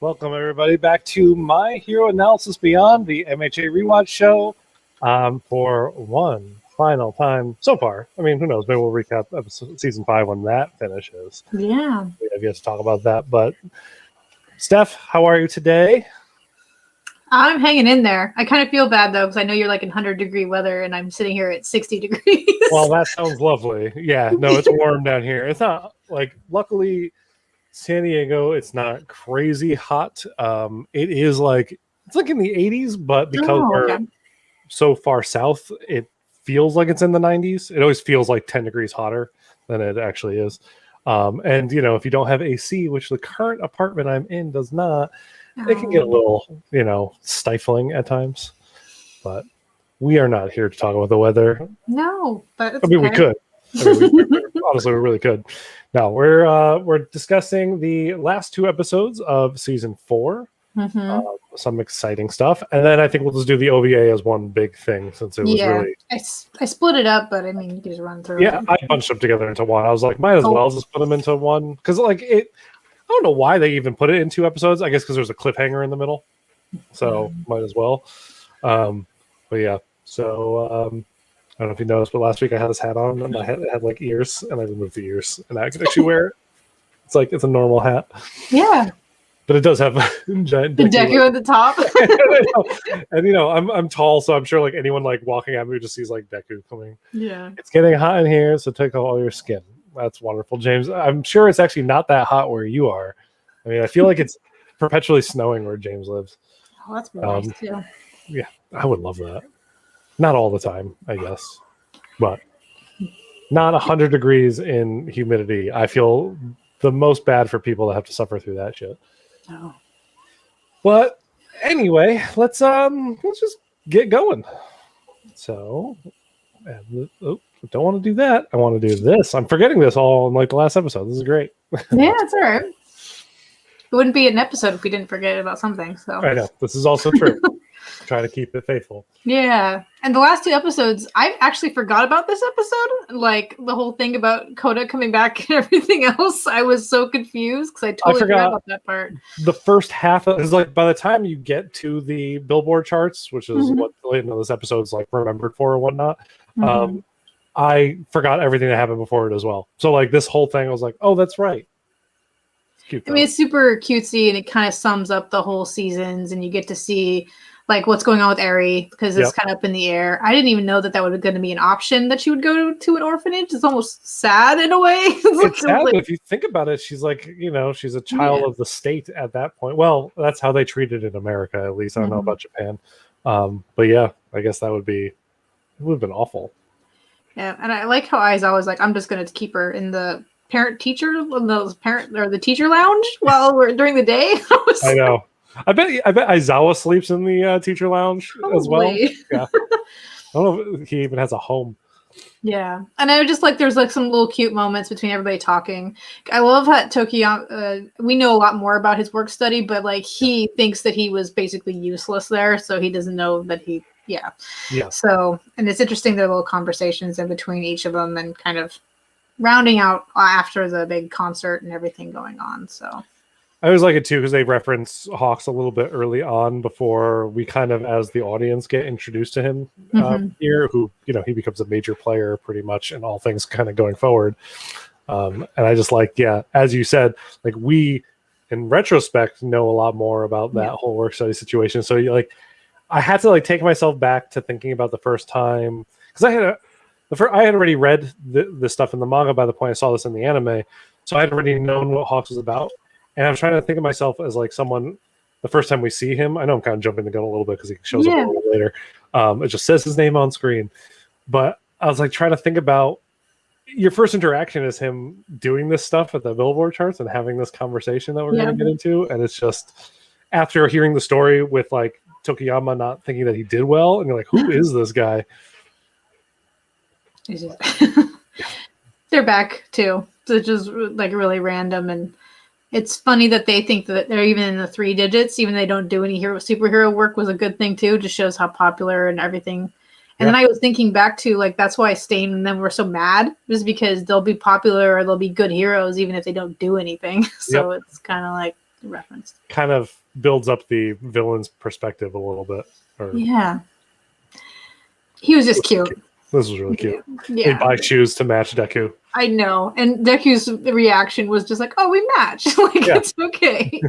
Welcome, everybody, back to My Hero Analysis Beyond, the MHA Rewatch Show, for one final time so far. I mean, who knows? Maybe we'll recap Season 5 when that finishes. Yeah. We have yet to talk about that. But, Steph, how are you today? I'm hanging in there. I kind of feel bad, though, because I know you're like in 100-degree weather, and I'm sitting here at 60 degrees. Well, that sounds lovely. Yeah, no, it's warm down here. It's not, like, luckily, San Diego, it's not crazy hot. It is like, it's like in the 80s, but because we're so far south, it feels like it's in the 90s. It always feels like 10 degrees hotter than it actually is. And, you know, if you don't have AC, which the current apartment I'm in does not, it can get a little, you know, stifling at times. But we are not here to talk about the weather. No, but I mean, we could. Honestly, we really could. Now we're discussing the last two episodes of season 4. Some exciting stuff, and then I think we'll just do the OVA as one big thing since it was really. I split it up, but I mean, you can just run through. Yeah, I bunched them together into one. I was like, might as well just put them into one because, like, it. I don't know why they even put it in 2 episodes. I guess because there's a cliffhanger in the middle, so might as well. But yeah, so. I don't know if you noticed, but last week I had this hat on and it had like ears, and I removed the ears, and I could actually wear it. It's like it's a normal hat. Yeah. But it does have giant Deku at the top. And you know, I'm tall, so I'm sure like anyone like walking at me just sees like Deku coming. Yeah. It's getting hot in here, so take off all your skin. That's wonderful, James. I'm sure it's actually not that hot where you are. I mean, I feel like it's perpetually snowing where James lives. Oh, that's nice too. Yeah, I would love that. Not all the time, I guess, but not 100 degrees in humidity. I feel the most bad for people that have to suffer through that shit. Oh. But anyway, let's just get going. So, don't want to do that. I want to do this. I'm forgetting this all in like the last episode. This is great. Yeah, it's all right. It wouldn't be an episode if we didn't forget about something. So I know this is also true. Try to keep it faithful. Yeah. And the last 2 episodes, I actually forgot about this episode. Like the whole thing about Koda coming back and everything else. I was so confused because I totally forgot about that part. The first half is like by the time you get to the Billboard charts, which is what this episode's like remembered for or whatnot. I forgot everything that happened before it as well. So like this whole thing, I was like, oh, that's right. Cute, I mean, it's super cutesy and it kind of sums up the whole seasons, and you get to see like what's going on with Eri because it's kind of up in the air. I didn't even know that was going to be an option that she would go to an orphanage. It's almost sad in a way. It's sad, but if you think about it, she's like, you know, she's a child of the state at that point. Well, that's how they treat it in America, at least. I don't know about Japan. But yeah, I guess it would have been awful. Yeah, and I like how Aizawa's like, I'm just going to keep her in the the teacher lounge while we're during the day. I know. I bet Aizawa sleeps in the teacher lounge as well. Yeah. I don't know if he even has a home. Yeah. And I just like there's like some little cute moments between everybody talking. I love how Tokiyama, we know a lot more about his work study, but like he thinks that he was basically useless there, so he doesn't know that he yeah. So, and it's interesting their little conversations in between each of them and kind of rounding out after the big concert and everything going on. So I always like it too because they reference Hawks a little bit early on before we kind of, as the audience, get introduced to him here. Who, you know, he becomes a major player pretty much in all things kind of going forward. And I just like, as you said, like we, in retrospect, know a lot more about that whole work study situation. So like, I had to like take myself back to thinking about the first time because I had already read this stuff in the manga by the point I saw this in the anime, so I had already known what Hawks was about. And I was trying to think of myself as like someone, the first time we see him, I know I'm kind of jumping the gun a little bit because he shows up a little later. It just says his name on screen. But I was like trying to think about your first interaction is him doing this stuff at the Billboard charts and having this conversation that we're going to get into. And it's just after hearing the story with like Tokiyama not thinking that he did well, and you're like, who is this guy? They're back too. So it's just like really random, and it's funny that they think that they're even in the 3 digits, even though they don't do any superhero work, was a good thing too. Just shows how popular and everything. And then I was thinking back to like that's why Stain and them were so mad, just because they'll be popular or they'll be good heroes even if they don't do anything. So it's kind of like referenced. kind of builds up the villain's perspective a little bit. Yeah. He was just cute. This was really cute. Yeah. They buy shoes to match Deku. I know. And Deku's reaction was just like, oh, we match. It's okay.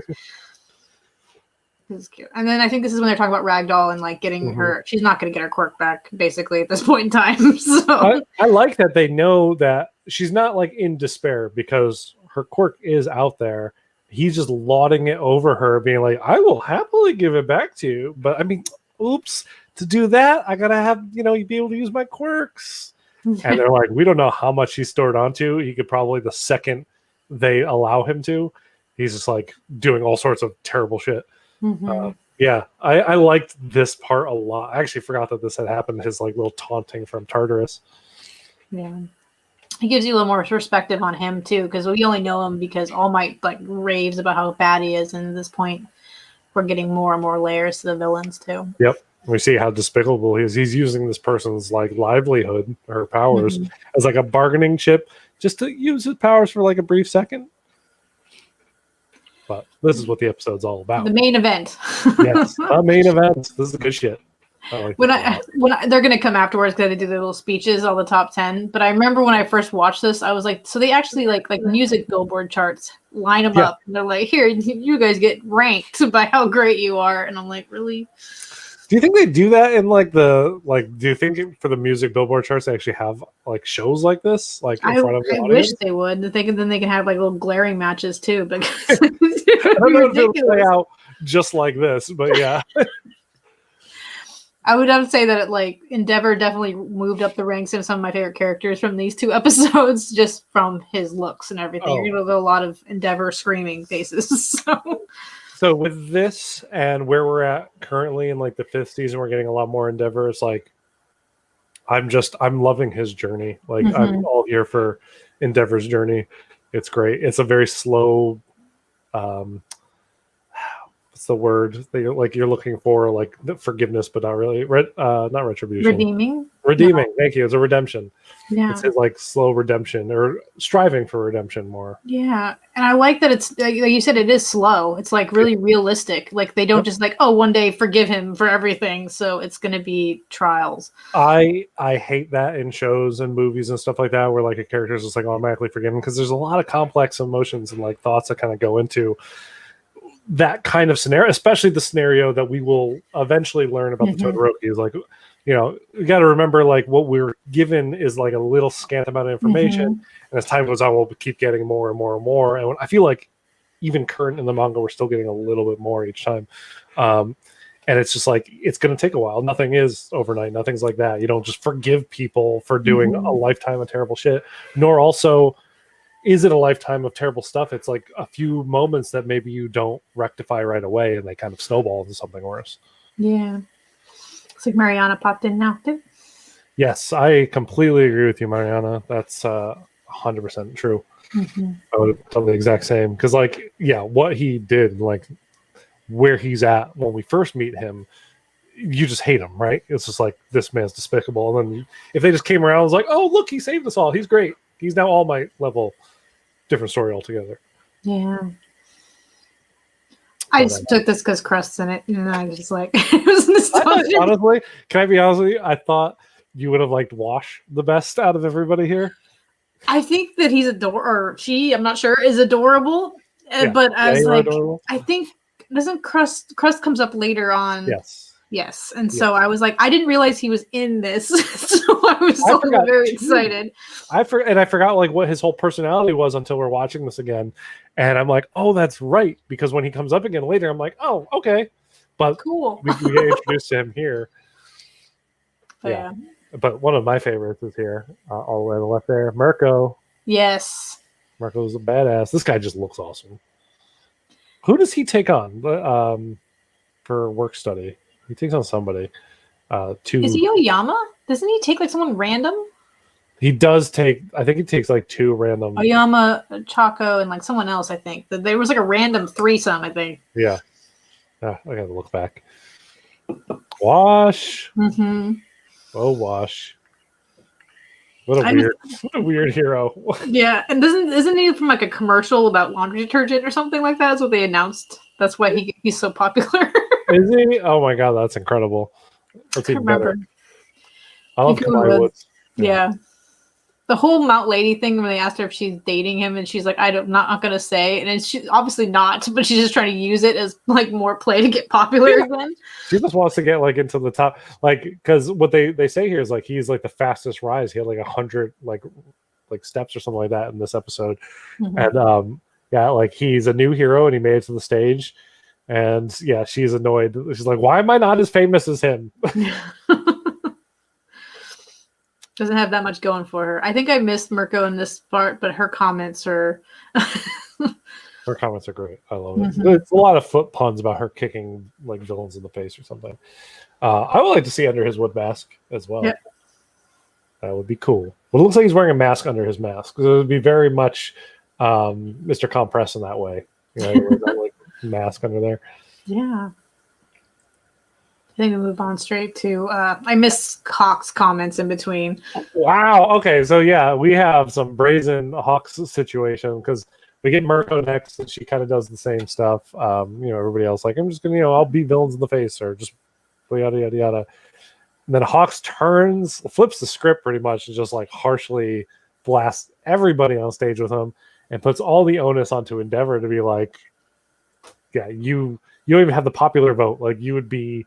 This is cute. And then I think this is when they're talking about Ragdoll and like getting her. She's not going to get her quirk back, basically, at this point in time. So I like that they know that she's not like in despair because her quirk is out there. He's just lauding it over her, being like, I will happily give it back to you. But I mean, oops, to do that, I got to have, you be able to use my quirks. And they're like, we don't know how much he's stored onto. He could probably, the second they allow him to, he's just like doing all sorts of terrible shit. Yeah, I liked this part a lot. I actually forgot that this had happened. His like little taunting from Tartarus. Yeah. It gives you a little more perspective on him too, because we only know him because All Might like raves about how bad he is, and at this point, we're getting more and more layers to the villains too. Yep, we see how despicable he is. He's using this person's like livelihood, her powers, as like a bargaining chip, just to use his powers for like a brief second. But this is what the episode's all about. The main event. Yes, the main event. This is the good shit. When they're gonna come afterwards because they do their little speeches, all the top 10. But I remember when I first watched this, I was like, so they actually like music Billboard charts line them up, and they're like, here, you guys get ranked by how great you are, and I'm like, really? Do you think they do that in like the do you think for the music Billboard charts they actually have like shows like this like in front of the audience? Wish they would. Then they can have like little glaring matches too. But I don't know if it'll play out just like this, but yeah. I would have to say that Endeavor definitely moved up the ranks of some of my favorite characters from these two episodes, just from his looks and everything. You're gonna get a lot of Endeavor screaming faces. So with this and where we're at currently in like the 5th season, we're getting a lot more Endeavor. It's like I'm loving his journey. Like I'm all here for Endeavor's journey. It's great. It's a very slow what's the word that you're looking for, like the forgiveness, but not really not retribution. Redeeming. No. Thank you. It's a redemption. Yeah. It's like slow redemption or striving for redemption more. Yeah. And I like that it's like you said, it is slow. It's like really realistic. Like they don't just like, oh, one day forgive him for everything. So it's going to be trials. I hate that in shows and movies and stuff like that, where like a character is just like automatically forgiven, because there's a lot of complex emotions and like thoughts that kind of go into that kind of scenario, especially the scenario that we will eventually learn about the Todoroki is like, you got to remember like what we're given is like a little scant amount of information. And as time goes on, we'll keep getting more and more and more. And I feel like even current in the manga, we're still getting a little bit more each time. And it's just like, it's going to take a while. Nothing is overnight. Nothing's like that. You don't just forgive people for doing a lifetime of terrible shit, nor also is it a lifetime of terrible stuff. It's like a few moments that maybe you don't rectify right away and they kind of snowball into something worse. Yeah. Looks like Mariana popped in now too. Yes, I completely agree with you, Mariana. That's 100% true. I would have done the exact same. Because like, yeah, what he did, like where he's at when we first meet him, you just hate him, right? It's just like, this man's despicable. And then if they just came around and was like, oh, look, he saved us all. He's great. He's now All Might level. Different story altogether. Yeah. I just took this because Crust's in it, and I was just like, it was nostalgic. Honestly, can I be honest with you? I thought you would have liked Wash the best out of everybody here. I think that he's or she, I'm not sure, is adorable. Yeah. But I was like, adorable. I think, doesn't Crust comes up later on? Yes. And so I was like, I didn't realize he was in this. So I was very excited. I forgot like what his whole personality was until we're watching this again. And I'm like, oh, that's right. Because when he comes up again later, I'm like, oh, okay. But cool. we get introduced to him here. Yeah. But one of my favorites is here, all the way on the left there. Mirko. Yes. Mirko's a badass. This guy just looks awesome. Who does he take on for work study? He takes on somebody. Is he Oyama? Doesn't he take like someone random? He does take. I think he takes like 2 random. Oyama, Chaco, and like someone else. I think there was like a random threesome. I think. Yeah. I gotta look back. Wash. Oh, Wash. What a weird hero. Yeah, and isn't he from like a commercial about laundry detergent or something like that? That's what they announced. That's why he's so popular. Is he? Oh my god, that's incredible. That's even better. I love Kamari Woods. Yeah. The whole Mount Lady thing when they asked her if she's dating him and she's like, I'm not gonna say, and she's obviously not, but she's just trying to use it as like more play to get popular again. She just wants to get like into the top, like because what they say here is like he's like the fastest rise. He had like 100 like steps or something like that in this episode, and yeah, like he's a new hero and he made it to the stage, and yeah, she's annoyed. She's like, why am I not as famous as him? Doesn't have that much going for her. I think I missed Mirko in this part, but her comments are her comments are great. I love it. It's a lot of foot puns about her kicking like villains in the face or something. I would like to see under his wood mask as well. Yep. That would be cool. But it looks like he's wearing a mask under his mask. So it would be very much Mr. Compress in that way. You know, that like mask under there. Yeah. I think we move on straight to I missed Hawk's comments in between. Wow. Okay. So yeah, we have some brazen Hawks situation because we get Mirko next and she kind of does the same stuff. You know, everybody else like, I'm just gonna, I'll beat villains in the face or just yada yada yada. And then Hawks flips the script pretty much and just like harshly blasts everybody on stage with him and puts all the onus onto Endeavor to be like, yeah, you don't even have the popular vote. Like you would be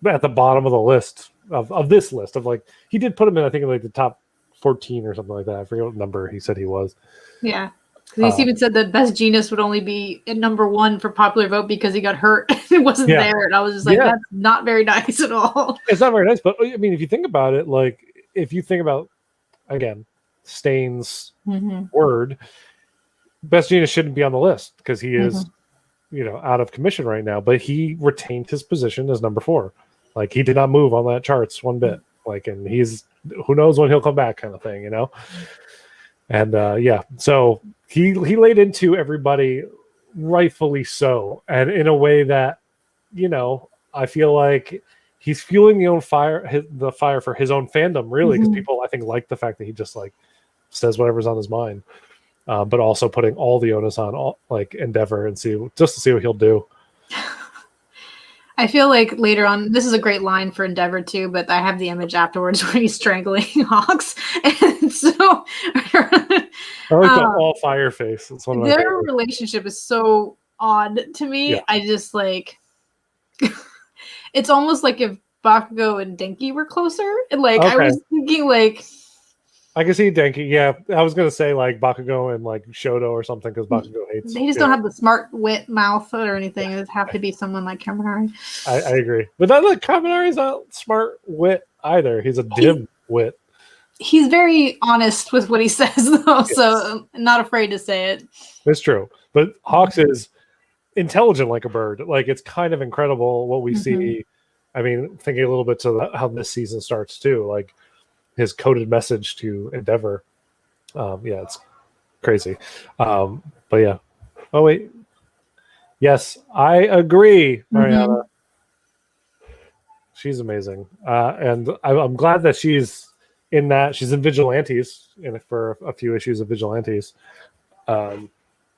at the bottom of the list of this list of like he did put him in, I think in like the top 14 or something like that. I forget what number he said he was. Yeah. He even said that Best Jeanist would only be at number 1 for popular vote because he got hurt. It wasn't there. And I was just like, that's not very nice at all. It's not very nice. But I mean, if you think about it, like if you think about, again, Stain's word, Best Jeanist shouldn't be on the list because he is, out of commission right now. But he retained his position as number 4. Like he did not move on that charts one bit. Like, and he's who knows when he'll come back, kind of thing, And so he laid into everybody, rightfully so, and in a way that I feel like he's fueling the fire for his own fandom, really, because people I think like the fact that he just like says whatever's on his mind, but also putting all the onus on like Endeavor and just to see what he'll do. I feel like later on, this is a great line for Endeavor too, but I have the image afterwards where he's strangling Hawks. And so I like the all fire face. It's one of my their relationship is so odd to me. Yeah. I just like it's almost like if Bakugo and Denki were closer. And like I was thinking like I can see Denki. Yeah, I was gonna say like Bakugo and like Shoto or something because Bakugo hates. They just don't have the smart wit mouth or anything. It would have to be someone like Kaminari. I agree, but that like Kaminari's not smart wit either. He's a dim wit. He's very honest with what he says, though, so I'm not afraid to say it. It's true, but Hawks is intelligent like a bird. Like it's kind of incredible what we see. I mean, thinking a little bit to how this season starts too, like. His coded message to Endeavor. It's crazy. But yeah. Oh, wait. Yes, I agree, Mariana. She's amazing. And I'm glad that she's in that. She's in Vigilantes for a few issues of Vigilantes. I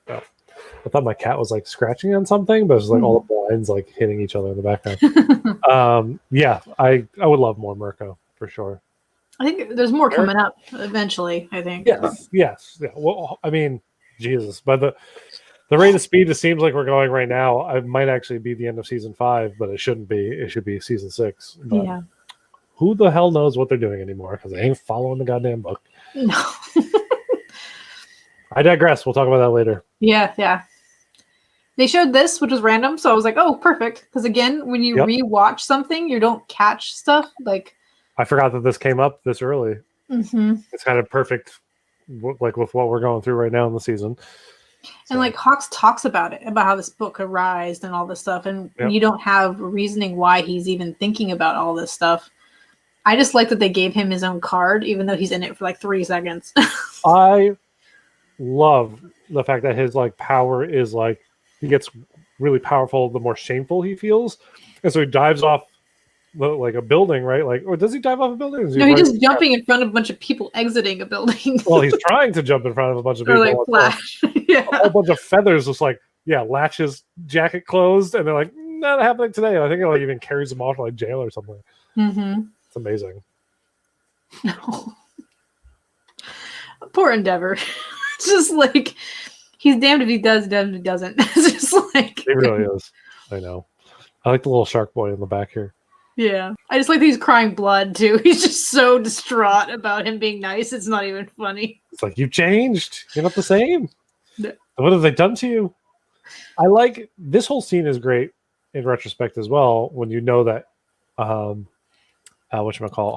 thought my cat was like scratching on something, but it was like all the blinds like hitting each other in the background. I would love more Mirko for sure. I think there's more coming up eventually, I think. Yes. Yeah. Well, I mean, Jesus. But the rate of speed it seems like we're going right now, it might actually be the end of season 5, but it shouldn't be. It should be season 6. But who the hell knows what they're doing anymore? Because they ain't following the goddamn book. No. I digress. We'll talk about that later. Yeah. They showed this, which was random, so I was like, oh, perfect. Because again, when you rewatch something, you don't catch stuff like... I forgot that this came up this early. It's kind of perfect, like with what we're going through right now in the season. And like Hawks talks about it, about how this book arised and all this stuff, and you don't have reasoning why he's even thinking about all this stuff. I just like that they gave him his own card, even though he's in it for like 3 seconds. I love the fact that his like power is like he gets really powerful the more shameful he feels, and so he dives off like a building, right? Like, or does he dive off a building? No, he's just jumping in front of a bunch of people exiting a building. Well, he's trying to jump in front of a bunch of or people. like flash. Yeah. A whole bunch of feathers just like, latch his jacket closed, and they're like, not happening today. And I think it like even carries him off to like jail or something. Mm-hmm. It's amazing. No. Poor Endeavor. It's just like he's damned if he does, damned if he doesn't. It's just like It really is. I know. I like the little shark boy in the back here. Yeah. I just like that he's crying blood too. He's just so distraught about him being nice. It's not even funny. It's like, you've changed. You're not the same. No. What have they done to you? I like this whole scene is great in retrospect as well, when you know that whatchamacallit,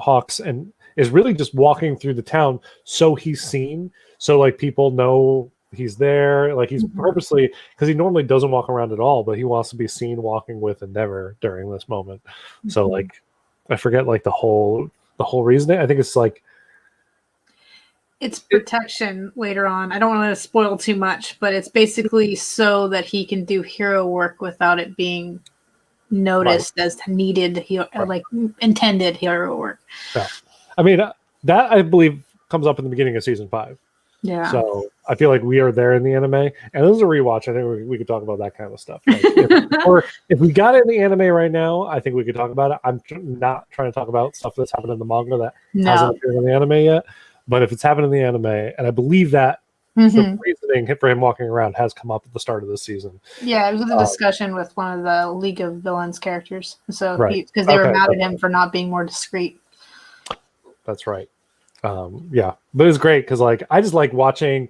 Hawks and is really just walking through the town so he's seen. So like people know he's there. Like he's purposely, because he normally doesn't walk around at all, but he wants to be seen walking with Endeavor during this moment. So like I forget like the whole reasoning. I think it's like it's protection later on. I don't want to spoil too much, but it's basically so that he can do hero work without it being noticed as needed, like intended hero work. Yeah. I mean, that I believe comes up in the beginning of season 5. Yeah. So I feel like we are there in the anime, and this is a rewatch. I think we could talk about that kind of stuff. Like if we got it in the anime right now, I think we could talk about it. I'm not trying to talk about stuff that's happened in the manga that hasn't appeared in the anime yet. But if it's happened in the anime, and I believe that the reasoning for him walking around has come up at the start of this season. Yeah, it was a discussion with one of the League of Villains characters. So because they were mad at him for not being more discreet. That's right. But it's great because like I just like watching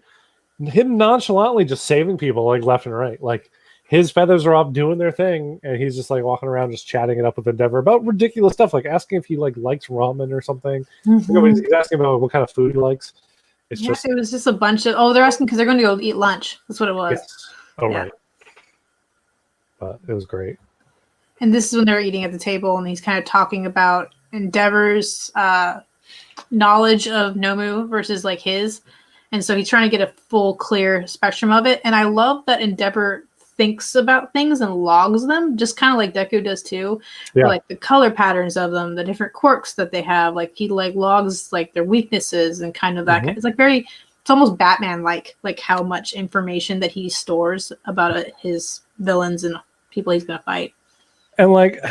him nonchalantly just saving people like left and right. Like his feathers are off doing their thing, and he's just like walking around just chatting it up with Endeavor about ridiculous stuff, like asking if he like likes ramen or something. He's asking about what kind of food he likes. It was just a bunch of they're asking because they're going to go eat lunch. That's what it was. Yes. Right. But it was great. And this is when they're eating at the table, and he's kind of talking about Endeavor's knowledge of Nomu versus like his, and so he's trying to get a full clear spectrum of it. And I love that Endeavor thinks about things and logs them, just kind of like Deku does too. Like the color patterns of them, the different quirks that they have. Like he like logs like their weaknesses and kind of that. It's like it's almost Batman like how much information that he stores about his villains and people he's gonna fight. And like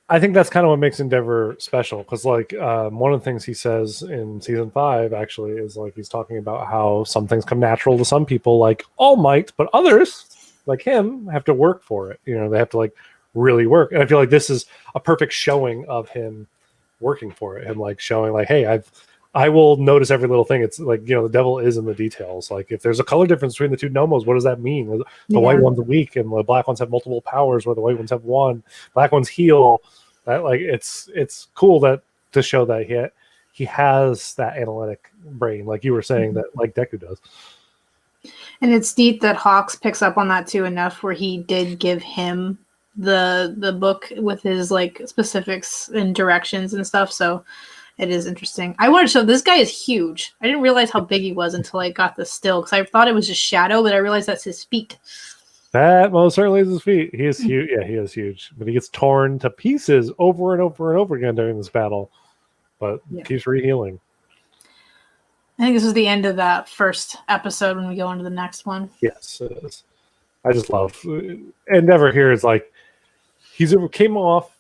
I think that's kind of what makes Endeavor special, because like one of the things he says in season 5 actually is like he's talking about how some things come natural to some people, like All Might, but others like him have to work for it. You know, they have to like really work. And I feel like this is a perfect showing of him working for it, him like showing like, hey, I will notice every little thing. It's like, you know, the devil is in the details. Like if there's a color difference between the two Nomos, what does that mean? The white one's weak and the black ones have multiple powers, where the white ones have one. Black ones heal. That like it's cool that to show that he has that analytic brain, like you were saying, that like Deku does. And it's neat that Hawks picks up on that too enough where he did give him the book with his like specifics and directions and stuff. So it is interesting. I wanted to show this guy is huge. I didn't realize how big he was until I got the still, because I thought it was just shadow, but I realized that's his feet. That most certainly is his feet. He is huge. Yeah, he is huge. But he gets torn to pieces over and over and over again during this battle, but keeps rehealing. I think this is the end of that first episode when we go into the next one. Yes, it is. I just love Endeavor here is like came off.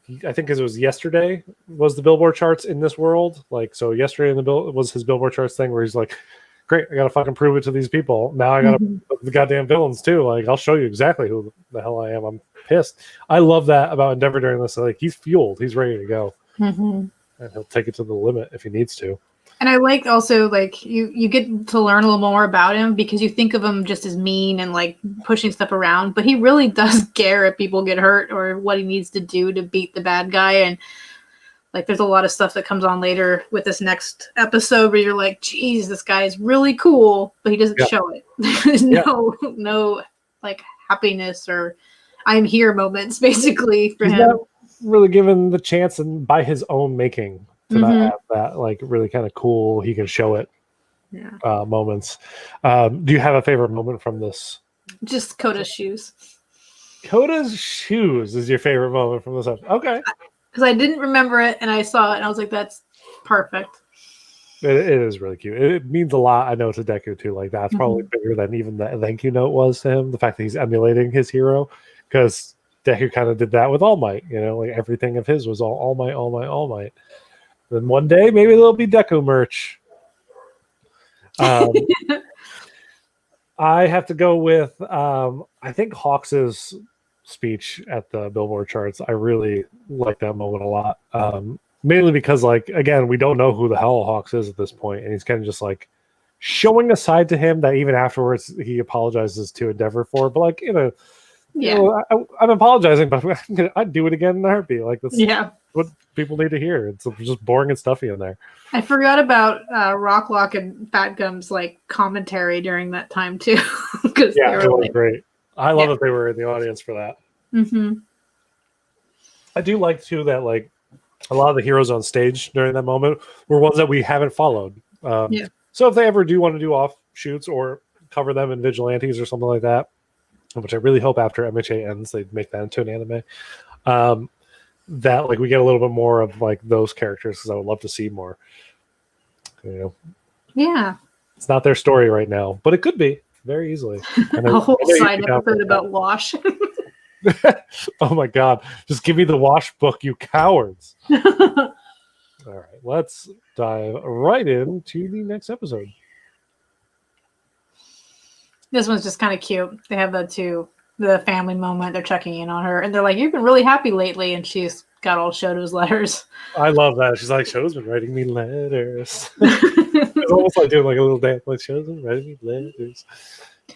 I think because it was yesterday was the Billboard charts in this world. Like so, yesterday in the was his Billboard charts thing where he's like, "Great, I gotta fucking prove it to these people. Now I gotta put the goddamn villains too. Like I'll show you exactly who the hell I am. I'm pissed." I love that about Endeavor during this. Like he's fueled. He's ready to go, and he'll take it to the limit if he needs to. And I like also like you get to learn a little more about him because you think of him just as mean and like pushing stuff around, but he really does care if people get hurt or what he needs to do to beat the bad guy. And like there's a lot of stuff that comes on later with this next episode where you're like, geez, this guy is really cool, but he doesn't show it. There's no like happiness or I'm here moments basically for him. Not really given the chance and by his own making to not have that like really kind of cool, he can show it moments. Do you have a favorite moment from this? Just Koda's shoes. Koda's shoes is your favorite moment from this episode. Okay. because I didn't remember it, and I saw it, and I was like, "That's perfect." It is really cute. It means a lot, I know, to Deku too. Like that's probably bigger than even the thank you note was to him. The fact that he's emulating his hero, because Deku kind of did that with All Might. You know, like everything of his was all Might, All Might, All Might. Then one day maybe there'll be Deku merch. I have to go with I think Hawks's speech at the Billboard charts. I really like that moment a lot. Mainly because, like, again, we don't know who the hell Hawks is at this point, and he's kind of just like showing a side to him that even afterwards he apologizes to Endeavor for. But like, you know, I'm apologizing, but I'd do it again in a heartbeat. Like that's what people need to hear. It's just boring and stuffy in there. I forgot about Rocklock and Fat Gum's like commentary during that time too. Because it was great. I love that they were in the audience for that. I do like too that like a lot of the heroes on stage during that moment were ones that we haven't followed. So if they ever do want to do offshoots or cover them in Vigilantes or something like that, which I really hope after MHA ends they make that into an anime, that like we get a little bit more of like those characters, because I would love to see more. You know, it's not their story right now, but it could be very easily. A whole side episode about Wash. Oh my god, just give me the Wash book, you cowards. All right, let's dive right into the next episode. This one's just kind of cute. They have the family moment. They're checking in on her, and they're like, "You've been really happy lately," and she's got all Shoto's letters. I love that. She's like, "Shoto's been writing me letters." It's almost like doing like a little dance. Like, "Shoto's been writing me letters."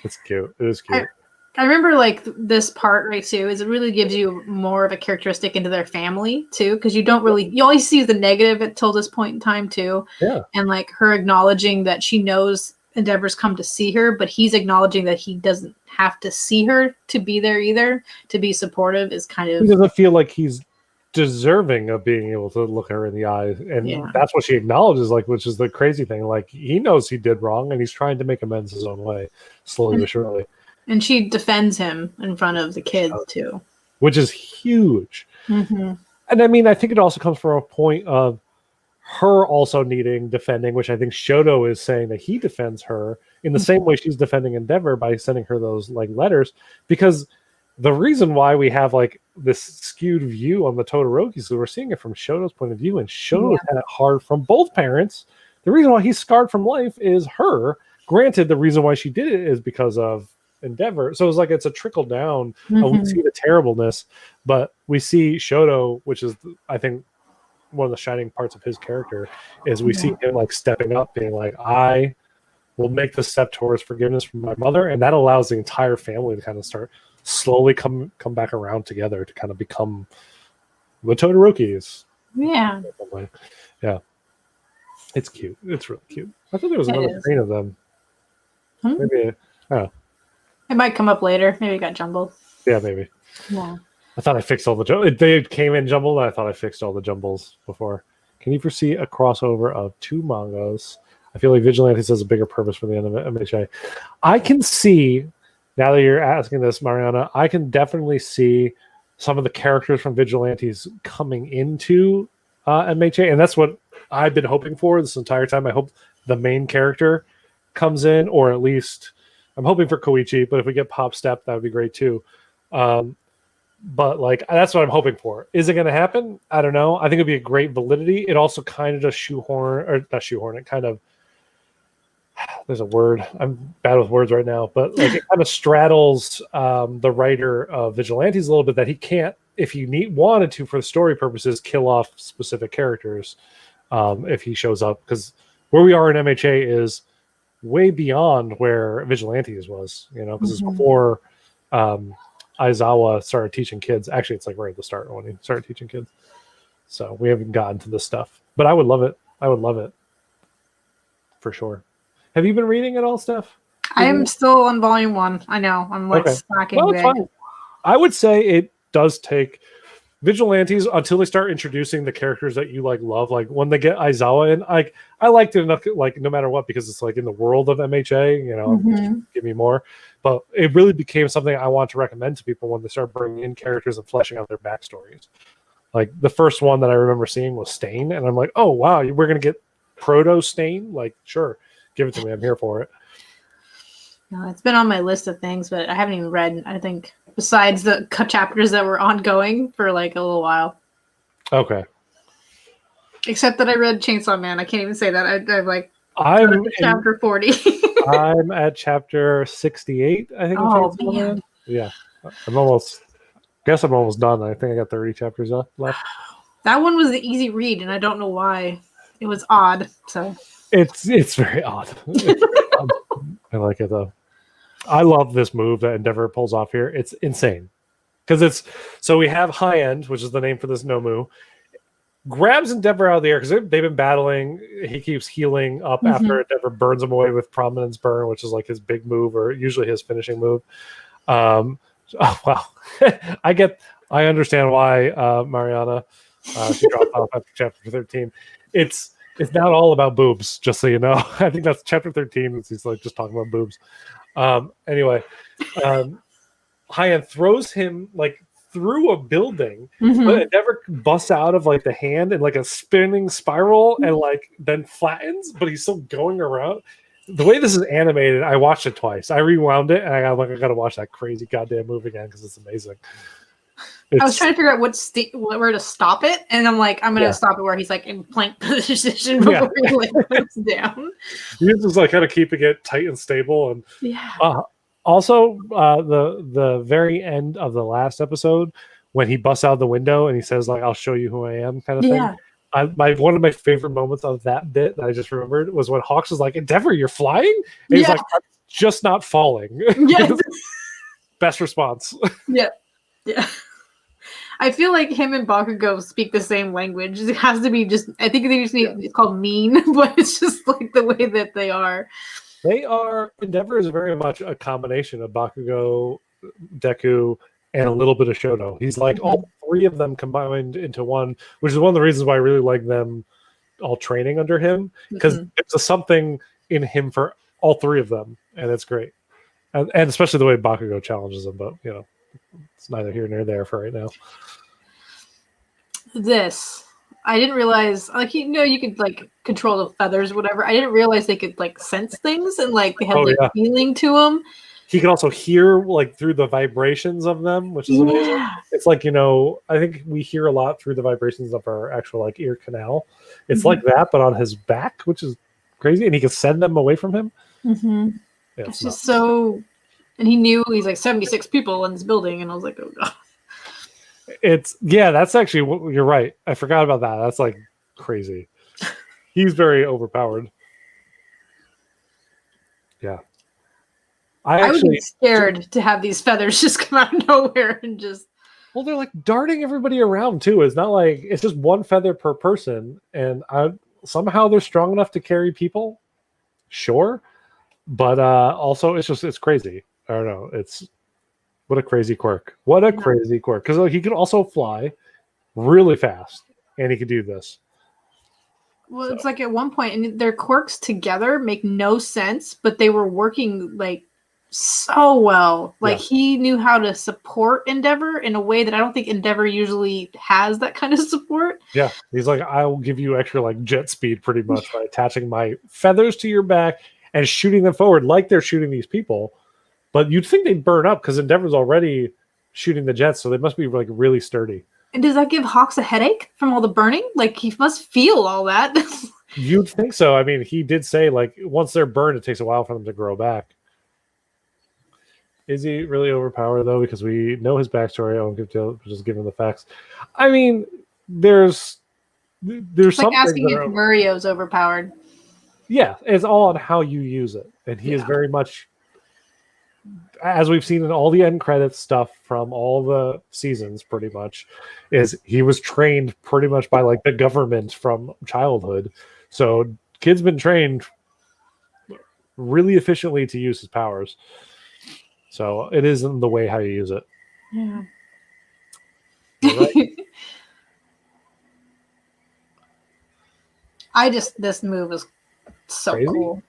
It's cute. It is cute. I remember like this part right too, is it really gives you more of a characteristic into their family too, because you always see the negative until this point in time too. And like her acknowledging that she knows Endeavor's come to see her, but he's acknowledging that he doesn't have to see her to be there either, to be supportive is kind of. He doesn't feel like he's deserving of being able to look her in the eye, and that's what she acknowledges, like, which is the crazy thing. Like he knows he did wrong, and he's trying to make amends his own way, slowly but surely. And she defends him in front of the kids too, which is huge. And I mean, I think it also comes from a point of her also needing defending, which I think Shoto is saying that he defends her in the same way she's defending Endeavor by sending her those like letters, because the reason why we have like this skewed view on the Todoroki is we're seeing it from Shoto's point of view, and Shoto's had it hard from both parents. The reason why he's scarred from life is her. Granted, the reason why she did it is because of Endeavor. So it's like it's a trickle down. We see the terribleness, but we see Shoto, which is I think one of the shining parts of his character, is we see him like stepping up, being like, I will make the step towards forgiveness from my mother, and that allows the entire family to kind of start slowly come back around together to kind of become the Todorokis. Yeah. It's cute. It's really cute. I thought there was another screen of them. Maybe it might come up later. Maybe it got jumbled. Yeah, maybe. Yeah. I thought I fixed all the they came in jumbled, and I thought I fixed all the jumbles before. Can you foresee a crossover of two mangas? I feel like Vigilantes has a bigger purpose for the end of MHA. I can see, now that you're asking this, Mariana, I can definitely see some of the characters from Vigilantes coming into MHA, and that's what I've been hoping for this entire time. I hope the main character comes in, or at least I'm hoping for Koichi, but if we get Pop Step, that would be great too. But like that's what I'm hoping for. Is it going to happen? I don't know. I think it'd be a great validity. It also kind of just not shoehorn. It kind of, there's a word. I'm bad with words right now, but like it kind of straddles the writer of Vigilantes a little bit, that he can't, if he wanted to for the story purposes, kill off specific characters if he shows up, because where we are in MHA is way beyond where Vigilantes was, because it's before Aizawa started teaching kids. Actually, it's like right at the start when he started teaching kids. So we haven't gotten to this stuff, but I would love it. I would love it for sure. Have you been reading it all, Steph? I'm still on volume 1. I know. I'm like slacking. Well, it's fine. I would say it does take Vigilantes until they start introducing the characters that you like love. Like when they get Aizawa in, I liked it enough, like no matter what, because it's like in the world of MHA, give me more. But it really became something I want to recommend to people when they start bringing in characters and fleshing out their backstories. Like the first one that I remember seeing was Stain, and I'm like, oh wow, we're gonna get proto Stain. Like, sure, give it to me. I'm here for it. No, it's been on my list of things, but I haven't even read. I think besides the chapters that were ongoing for like a little while. Okay. Except that I read Chainsaw Man. I can't even say that. I'm like chapter 40. I'm at chapter 68. I think. Oh man. Yeah, I'm almost. Guess I'm almost done. I think I got 30 chapters left. That one was the easy read, and I don't know why. It was odd. So it's very odd. I like it though. I love this move that Endeavor pulls off here. It's insane. Because so we have High End, which is the name for this Nomu, grabs Endeavor out of the air because they've been battling. He keeps healing up after Endeavor burns him away with Prominence Burn, which is like his big move or usually his finishing move. Oh wow. I understand why Mariana she dropped off after chapter 13. It's not all about boobs, just so you know. I think that's chapter 13. He's like just talking about boobs. Anyway, High End throws him like through a building, but it never busts out of like the hand in like a spinning spiral and like then flattens, but he's still going around. The way this is animated, I watched it twice. I rewound it and I gotta watch that crazy goddamn move again because it's amazing. I was trying to figure out where to stop it, and I'm like, I'm gonna stop it where he's like in plank position before he like puts down. He's just like kind of keeping it tight and stable, and also the very end of the last episode when he busts out the window and he says like, "I'll show you who I am," kind of thing. One of my favorite moments of that bit that I just remembered was when Hawks was like, "Endeavor, you're flying," and he's like, "I'm just not falling." Best response. Yeah. I feel like him and Bakugo speak the same language. It has to be just. I think they just need. It's called mean, but it's just like the way that they are. They are. Endeavor is very much a combination of Bakugo, Deku, and a little bit of Shoto. He's like all three of them combined into one, which is one of the reasons why I really like them all training under him, because there's a something in him for all three of them, and it's great. And especially the way Bakugo challenges him, but you know, it's neither here nor there for right now. I didn't realize, like, you could like control the feathers, or whatever. I didn't realize they could like sense things and like they have feeling to them. He can also hear like through the vibrations of them, which is amazing. It's like, you know, I think we hear a lot through the vibrations of our actual like ear canal. It's like that, but on his back, which is crazy, and he can send them away from him. Yeah, it's just so. And he knew he's like 76 people in this building, and I was like, oh god. That's actually, you're right. I forgot about that. That's like crazy. He's very overpowered. Yeah. I would be scared to have these feathers just come out of nowhere and just. Well, they're like darting everybody around too. It's not like it's just one feather per person, and somehow they're strong enough to carry people. Sure, but also it's crazy. I don't know. What a crazy quirk. What a crazy quirk. Because he can also fly really fast, and he could do this. Well, it's like at one point, and their quirks together make no sense, but they were working like so well. Like he knew how to support Endeavor in a way that I don't think Endeavor usually has that kind of support. Yeah, he's like, I will give you extra like jet speed pretty much by attaching my feathers to your back and shooting them forward like they're shooting these people. But you'd think they'd burn up because Endeavor's already shooting the jets, so they must be like really sturdy. And does that give Hawks a headache from all the burning? Like he must feel all that. You'd think so. I mean, he did say like once they're burned, it takes a while for them to grow back. Is he really overpowered though? Because we know his backstory. I won't just give him the facts. I mean, there's like something asking if Murio's overpowered. Yeah, it's all on how you use it, and he is very much. As we've seen in all the end credits stuff from all the seasons, pretty much, is he was trained pretty much by like the government from childhood. So kid's been trained really efficiently to use his powers. So it is in the way how you use it. Yeah. Right. This move is so crazy. Cool.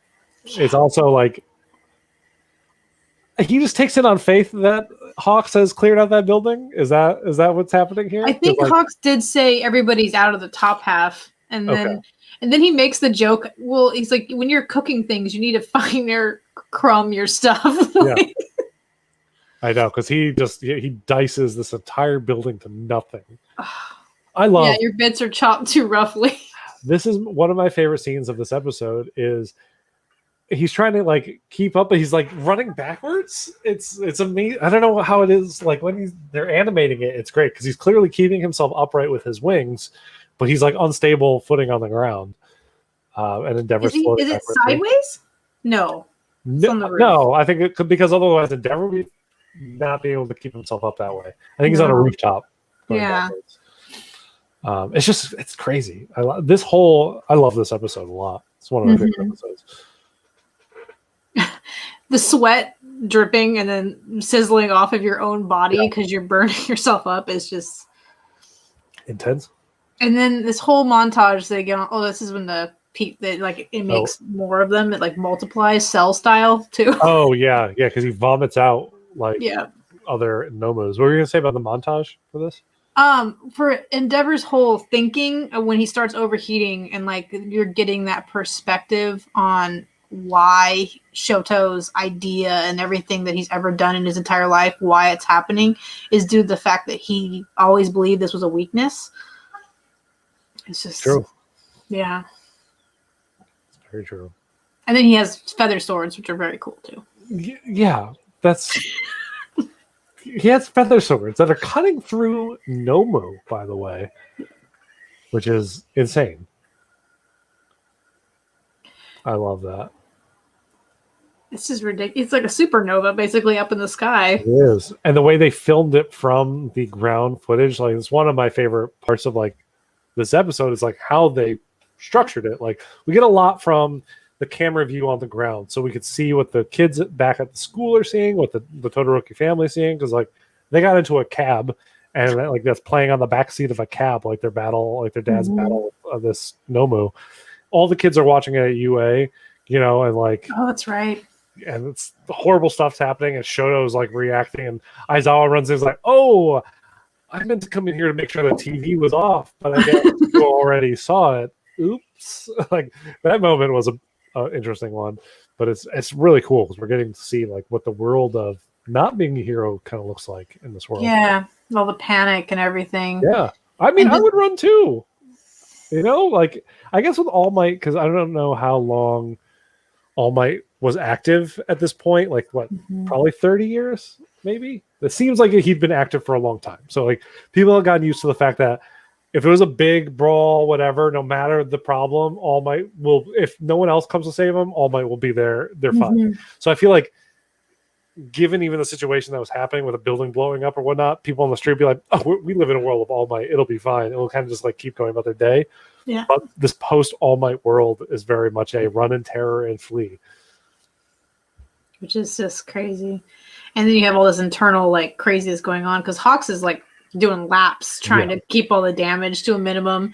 It's also like he just takes it on faith that Hawks has cleared out that building. Is that what's happening here? I think Hawks did say everybody's out of the top half, and then he makes the joke. Well, he's like, when you're cooking things, you need to find or crumb your stuff. Yeah. I know, because he dices this entire building to nothing. I love. Yeah, your bits are chopped too roughly. This is one of my favorite scenes of this episode. Is he's trying to like keep up, but he's like running backwards. It's amazing. I don't know how it is. Like when they're animating it, it's great because he's clearly keeping himself upright with his wings, but he's like unstable footing on the ground. And Endeavor's floating. Is it sideways? No. No, I think it could, because otherwise Endeavor would not be able to keep himself up that way. I think he's on a rooftop. Yeah. It's crazy. I love this episode a lot. It's one of my favorite episodes. The sweat dripping and then sizzling off of your own body because you're burning yourself up is just intense. And then this whole montage they get on. Oh, this is when it makes more of them. It like multiplies cell style too. Oh yeah, because he vomits out other Nomus. What were you gonna say about the montage for this? For Endeavor's whole thinking when he starts overheating and like you're getting that perspective on why Shoto's idea and everything that he's ever done in his entire life, why it's happening, is due to the fact that he always believed this was a weakness. It's just true. Yeah. It's very true. And then he has feather swords, which are very cool too. Yeah, that's he has feather swords that are cutting through Nomu, by the way, which is insane. I love that. It's just ridiculous. It's like a supernova basically up in the sky. It is. And the way they filmed it from the ground footage, like it's one of my favorite parts of like this episode is like how they structured it. Like we get a lot from the camera view on the ground, so we could see what the kids back at the school are seeing, what the Todoroki family is seeing, because like they got into a cab and like that's playing on the back seat of a cab, like their battle, like their dad's battle of this Nomu. All the kids are watching it at UA, and like that's right. And it's the horrible stuff's happening, and Shoto's like reacting, and Aizawa runs in, is like, "Oh, I meant to come in here to make sure the TV was off, but I guess you already saw it. Oops!" Like that moment was a interesting one, but it's really cool because we're getting to see like what the world of not being a hero kind of looks like in this world. Yeah, all the panic and everything. Yeah, I mean, I would run too. Like I guess with All Might, because I don't know how long All Might was active at this point. Like what, probably 30 years, maybe. It seems like he'd been active for a long time. So like people have gotten used to the fact that if it was a big brawl, whatever, no matter the problem, All Might will. If no one else comes to save him, All Might will be there. They're fine. So I feel like, given even the situation that was happening with a building blowing up or whatnot, people on the street be like, "Oh, we live in a world of All Might. It'll be fine." It'll kind of just like keep going about their day. Yeah. But this post All Might world is very much a run in terror and flee, which is just crazy. And then you have all this internal like craziness going on because Hawks is like doing laps trying to keep all the damage to a minimum.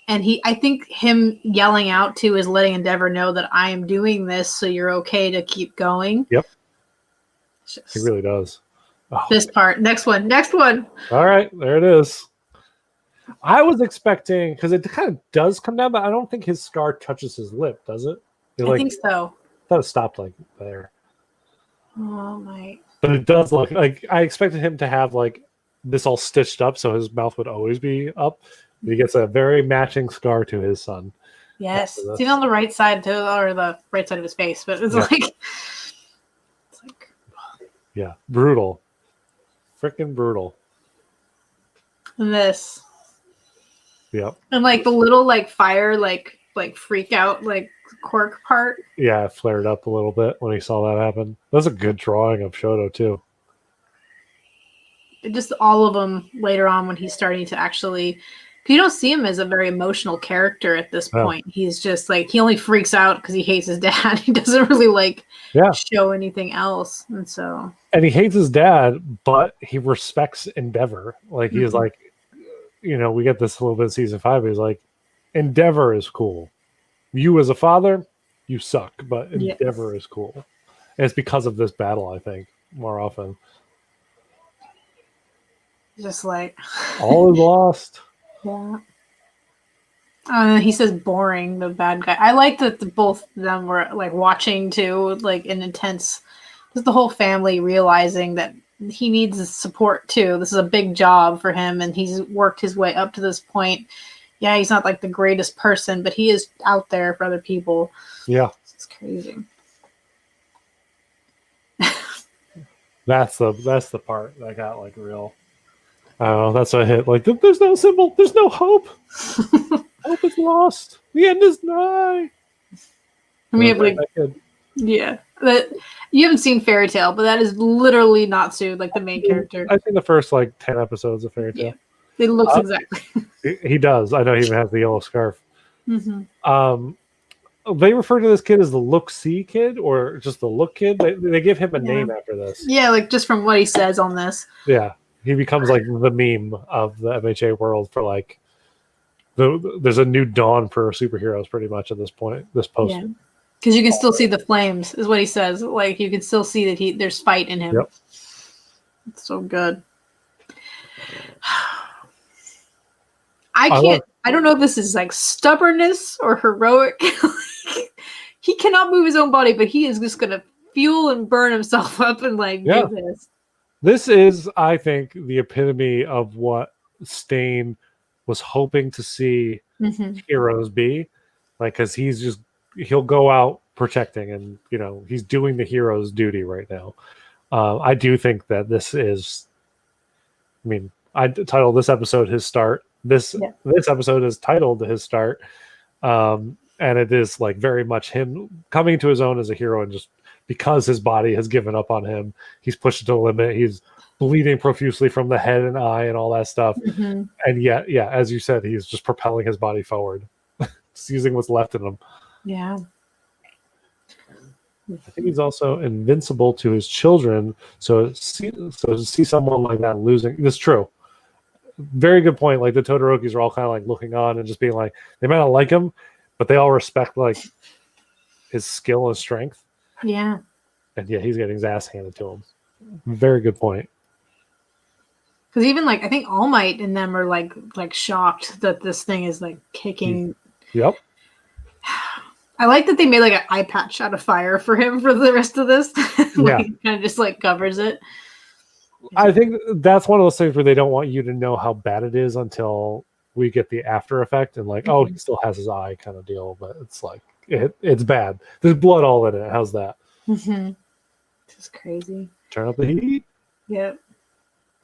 And I think him yelling out to is letting Endeavor know that I am doing this, so you're okay to keep going. Yep. He really does. Oh, this part. Next one. All right, there it is. I was expecting, because it kind of does come down, but I don't think his scar touches his lip, does it? I think so. I thought it stopped like there. Oh my! But it does look like I expected him to have like this all stitched up, so his mouth would always be up. He gets a very matching scar to his son. Yes, it's even on the right side too, or the right side of his face. But it's like, yeah, brutal, freaking brutal. And this, yep, and like the little like fire like freak out like quirk part. Yeah, it flared up a little bit when he saw that happen. That's a good drawing of Shoto too. Just all of them later on when he's starting to actually. You don't see him as a very emotional character at this point. He's just like he only freaks out because he hates his dad. He doesn't really show anything else, and he hates his dad, but he respects Endeavor. Like he is like, we get this a little bit in season 5. He's like, Endeavor is cool. You as a father, you suck, but Endeavor is cool. And it's because of this battle, I think. more often. Just like All is lost. yeah. He says boring, the bad guy. I like that both of them were like watching too, like an intense. Just the whole family realizing that he needs support too. This is a big job for him, and he's worked his way up to this point. Yeah, he's not like the greatest person, but he is out there for other people. Yeah, It's crazy. that's the part that got like real. I don't know. That's what hit. Like, there's no symbol. There's no hope. Hope is lost. The end is nigh. I mean, like, yeah, that you haven't seen Fairy Tale, but that is literally Natsu, like the main character. I think the first like 10 episodes of Fairy Tale. Yeah, it looks exactly. He does. I know he even has the yellow scarf. Mm-hmm. They refer to this kid as the Look-See kid, or just the Look kid. They give him a name after this. Yeah, like just from what he says on this. Yeah, he becomes like the meme of the MHA world for like. There's a new dawn for superheroes, pretty much at this point. This poster. Yeah. Because you can still see the flames, is what he says. Like you can still see that there's fight in him. Yep. It's so good. I don't know if this is like stubbornness or heroic. He cannot move his own body, but he is just gonna fuel and burn himself up and like do this. This is, I think, the epitome of what Stain was hoping to see heroes be. Like, because he'll go out protecting, and he's doing the hero's duty right now. I do think that this is, I mean, I titled this episode His Start. This episode is titled His Start. And it is like very much him coming to his own as a hero, and just because his body has given up on him, he's pushed it to the limit. He's bleeding profusely from the head and eye and all that stuff. And yet, as you said, he's just propelling his body forward, just using what's left in him. Yeah. I think he's also invincible to his children. So to see someone like that losing, that's true. Very good point. Like the Todorokis are all kind of like looking on and just being like, they might not like him, but they all respect like his skill and strength. Yeah. And he's getting his ass handed to him. Very good point. Because even like I think All Might and them are like shocked that this thing is like kicking. Yep. I like that they made like an eye patch out of fire for him for the rest of this. Kind of just like covers it. I think that's one of those things where they don't want you to know how bad it is until we get the after effect and like, oh, he still has his eye kind of deal, but it's like it's bad. There's blood all in it. How's that? Just crazy. Turn up the heat. Yep.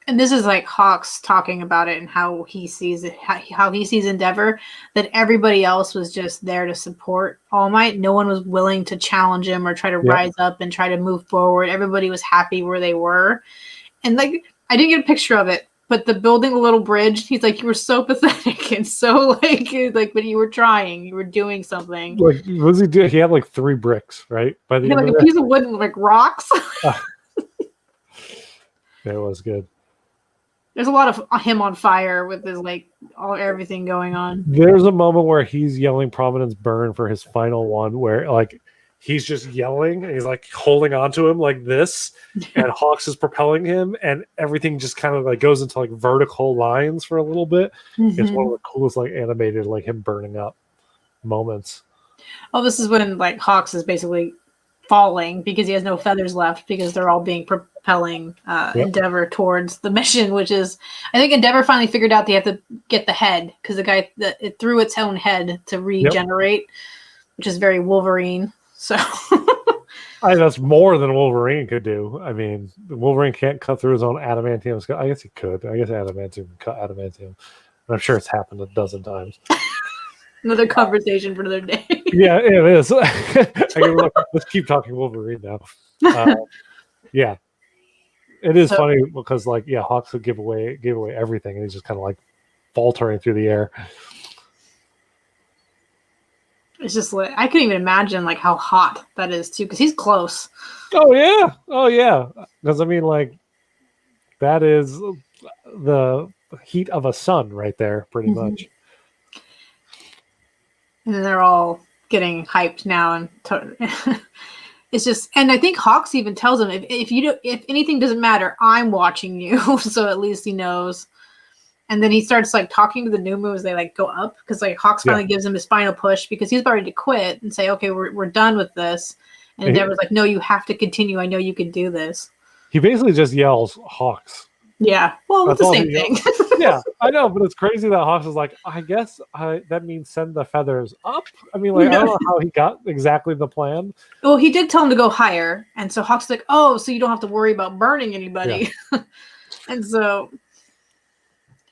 And this is like Hawks talking about it and how he sees it, how he sees Endeavor, that everybody else was just there to support All Might. No one was willing to challenge him or try to rise up and try to move forward. Everybody was happy where they were. And like, I didn't get a picture of it, but the building a little bridge, he's like, you were so pathetic and so like, but you were trying, you were doing something. Like, what was he doing? He had like 3 bricks, right? By the end like a piece of wood and like rocks. It was good. There's a lot of him on fire with his like everything going on. There's a moment where he's yelling Providence Burn for his final one, where like he's just yelling and he's like holding on to him like this, and Hawks is propelling him, and everything just kind of like goes into like vertical lines for a little bit. It's one of the coolest like animated like him burning up moments. Oh, this is when like Hawks is basically falling because he has no feathers left because they're all being propelling Endeavor towards the mission, which is, I think Endeavor finally figured out they have to get the head because the guy that it threw its own head to regenerate, which is very Wolverine. So that's more than Wolverine could do. I mean, Wolverine can't cut through his own adamantium skull. I guess he could. I guess adamantium can cut adamantium. I'm sure it's happened a dozen times. Another conversation for another day. Yeah, it is. Let's keep talking Wolverine now. Yeah, it is funny because like Hawks would give away everything, and he's just kind of like faltering through the air. It's just like I couldn't even imagine like how hot that is too, because he's close. Oh yeah. Because I mean, like that is the heat of a sun right there, pretty much. And then they're all getting hyped now, and it's just, and I think Hawks even tells him if anything doesn't matter, I'm watching you, so at least he knows. And then he starts like talking to the Numu as they like go up, because like Hawks finally gives him his final push because he's about ready to quit and say, okay, we're done with this. And Endeavor's like, no, you have to continue. I know you can do this. He basically just yells Hawks. Yeah, well, it's the same thing. Yeah, I know, but it's crazy that Hawks is like, I guess that means send the feathers up. I mean, like, I don't know how he got exactly the plan. Well, he did tell him to go higher, and so Hawks is like, oh, so you don't have to worry about burning anybody. Yeah. And so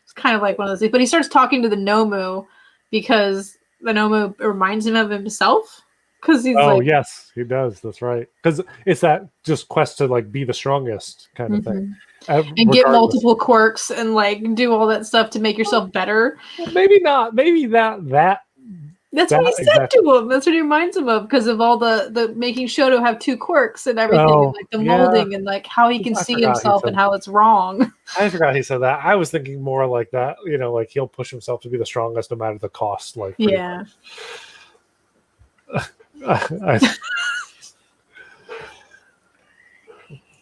it's kind of like one of those things. But he starts talking to the Nomu because the Nomu reminds him of himself. Because he's yes, he does. That's right. Because it's that just quest to like be the strongest kind of thing. And get multiple quirks and like do all that stuff to make yourself better. Well, maybe not. Maybe that's what he said to him. That's what he reminds him of, because of all the making Shoto have 2 quirks and everything, and like the molding and like how he can see himself and how it's wrong. I forgot he said that. I was thinking more like that, like he'll push himself to be the strongest no matter the cost. Like, yeah.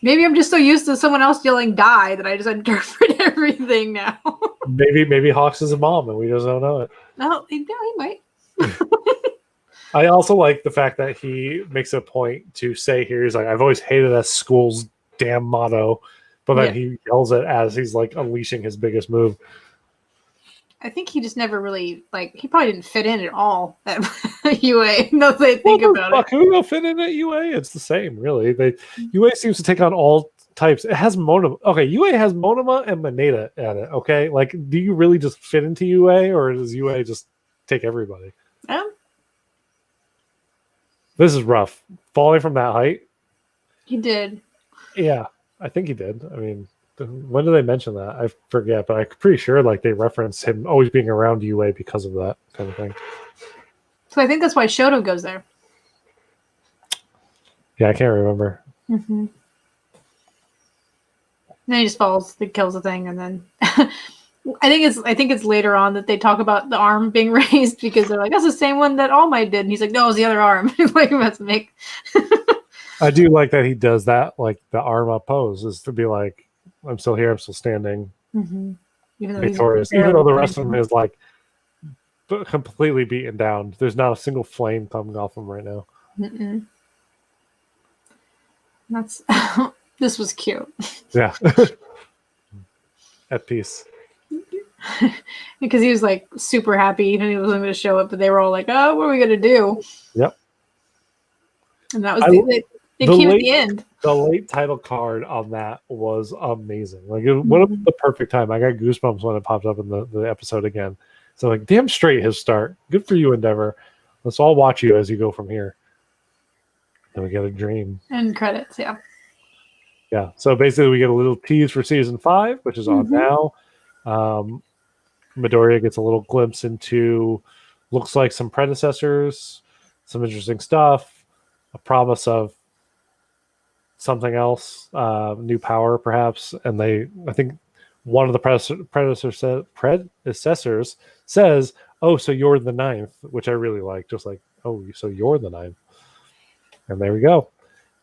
Maybe I'm just so used to someone else yelling "die" that I just interpret everything now. maybe Hawks is a mom and we just don't know it. No, he might. I also like the fact that he makes a point to say here, he's like, I've always hated that school's damn motto, but then he yells it as he's like unleashing his biggest move. I think he just never really, he probably didn't fit in at all at UA. No, they think about it. Who will fit in at UA? It's the same, really. UA seems to take on all types. It has Monoma. Okay, UA has Monoma and Moneta at it, okay? Like, do you really just fit into UA, or does UA just take everybody? This is rough. Falling from that height? He did. Yeah, I think he did. I mean, when do they mention that? I forget, but I'm pretty sure they reference him always being around UA because of that kind of thing. So I think that's why Shoto goes there. Yeah, I can't remember. Mm-hmm. Then he just falls, he kills the thing, and then I think it's later on that they talk about the arm being raised, because they're like, that's the same one that All Might did, and he's like, no, it was the other arm. Like, that's make. I do like that he does that, like the arm up pose is to be like, I'm still here. I'm still standing. Mm-hmm. Victorious. Even though the rest of him is completely beaten down. There's not a single flame coming off him right now. Mm-mm. That's this was cute. Yeah. At peace. Because he was super happy and he wasn't going to show up, but they were all like, "Oh, what are we going to do?" Yep. And that was it came at the end. The late title card on that was amazing. What a the perfect time. I got goosebumps when it popped up in the episode again. So damn straight his start. Good for you, Endeavor. Let's all watch you as you go from here. Then we get a dream. And credits, yeah. Yeah. So basically we get a little tease for season 5, which is on now. Midoriya gets a little glimpse into looks like some predecessors, some interesting stuff, a promise of something else, new power perhaps, and I think one of the predecessors says, "Oh, so you're the 9th," which I really like. Just like, "Oh, so you're the 9th," and there we go.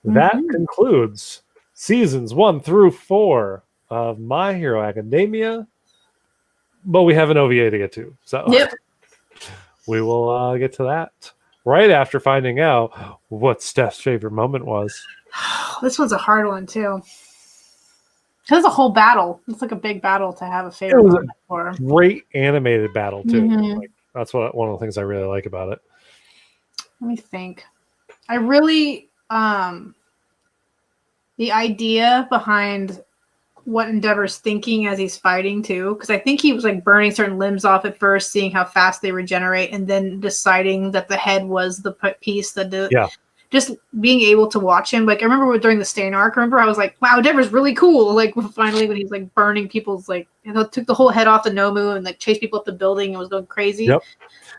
Mm-hmm. That concludes seasons 1 through 4 of My Hero Academia, but we have an OVA to get to, so we will get to that right after finding out what Steph's favorite moment was. This one's a hard one too. It's a whole battle. It's like a big battle to have a favorite moment for. Great animated battle too. Mm-hmm. That's one of the things I really like about it. Let me think. I really the idea behind what Endeavor's thinking as he's fighting too, because I think he was burning certain limbs off at first, seeing how fast they regenerate, and then deciding that the head was the piece that did. Yeah. Just being able to watch him, I remember during the Stain arc, I was like, wow, Endeavor's really cool. Finally when he's burning people's took the whole head off the Nomu and chased people up the building and was going crazy. Yep.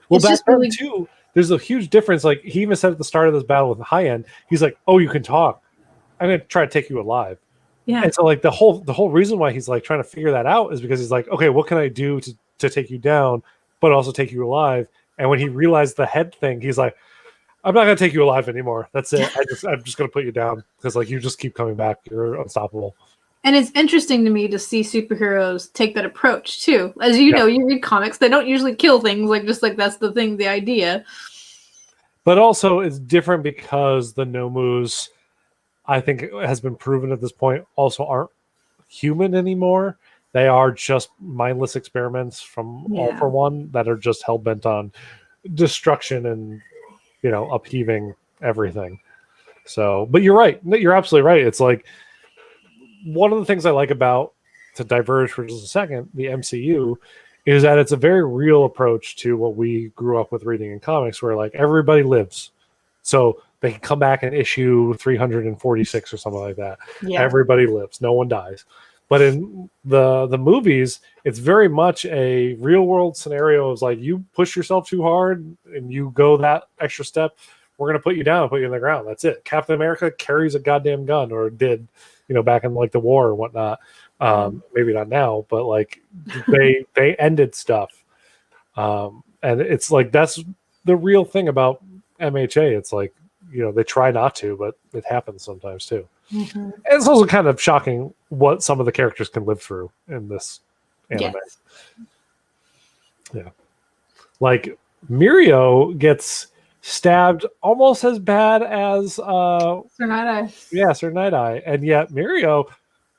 Well, back then too, there's a huge difference. He even said at the start of this battle with the High End, he's like, "Oh, you can talk. I'm gonna try to take you alive." Yeah. And so the whole reason why he's trying to figure that out is because he's like, okay, what can I do to take you down, but also take you alive? And when he realized the head thing, he's like, I'm not gonna take you alive anymore. That's it. I'm just gonna put you down because like you just keep coming back. You're unstoppable. And it's interesting to me to see superheroes take that approach too. As you know, you read comics, they don't usually kill things like just like that's the thing, the idea. But also it's different because the Nomus, I think it has been proven at this point, also aren't human anymore. They are just mindless experiments from All for One that are just hell bent on destruction and upheaving everything. So, but you're right. You're absolutely right. It's like one of the things I like about, to diverge for just a second, the MCU is that it's a very real approach to what we grew up with reading in comics, where like everybody lives. So they can come back in issue 346 or something like that. Yeah. Everybody lives. No one dies. But in the movies, it's very much a real world scenario. It's like you push yourself too hard and you go that extra step, we're going to put you down and put you in the ground. That's it. Captain America carries a goddamn gun, or did, back in like the war or whatnot. Maybe not now, but like they ended stuff. And it's like, that's the real thing about MHA. It's like, they try not to, but it happens sometimes too. Mm-hmm. It's also kind of shocking what some of the characters can live through in this anime. Yes. Yeah. Like Mirio gets stabbed almost as bad as Sir Night-Eye. Yeah, Sir Night-Eye. And yet Mirio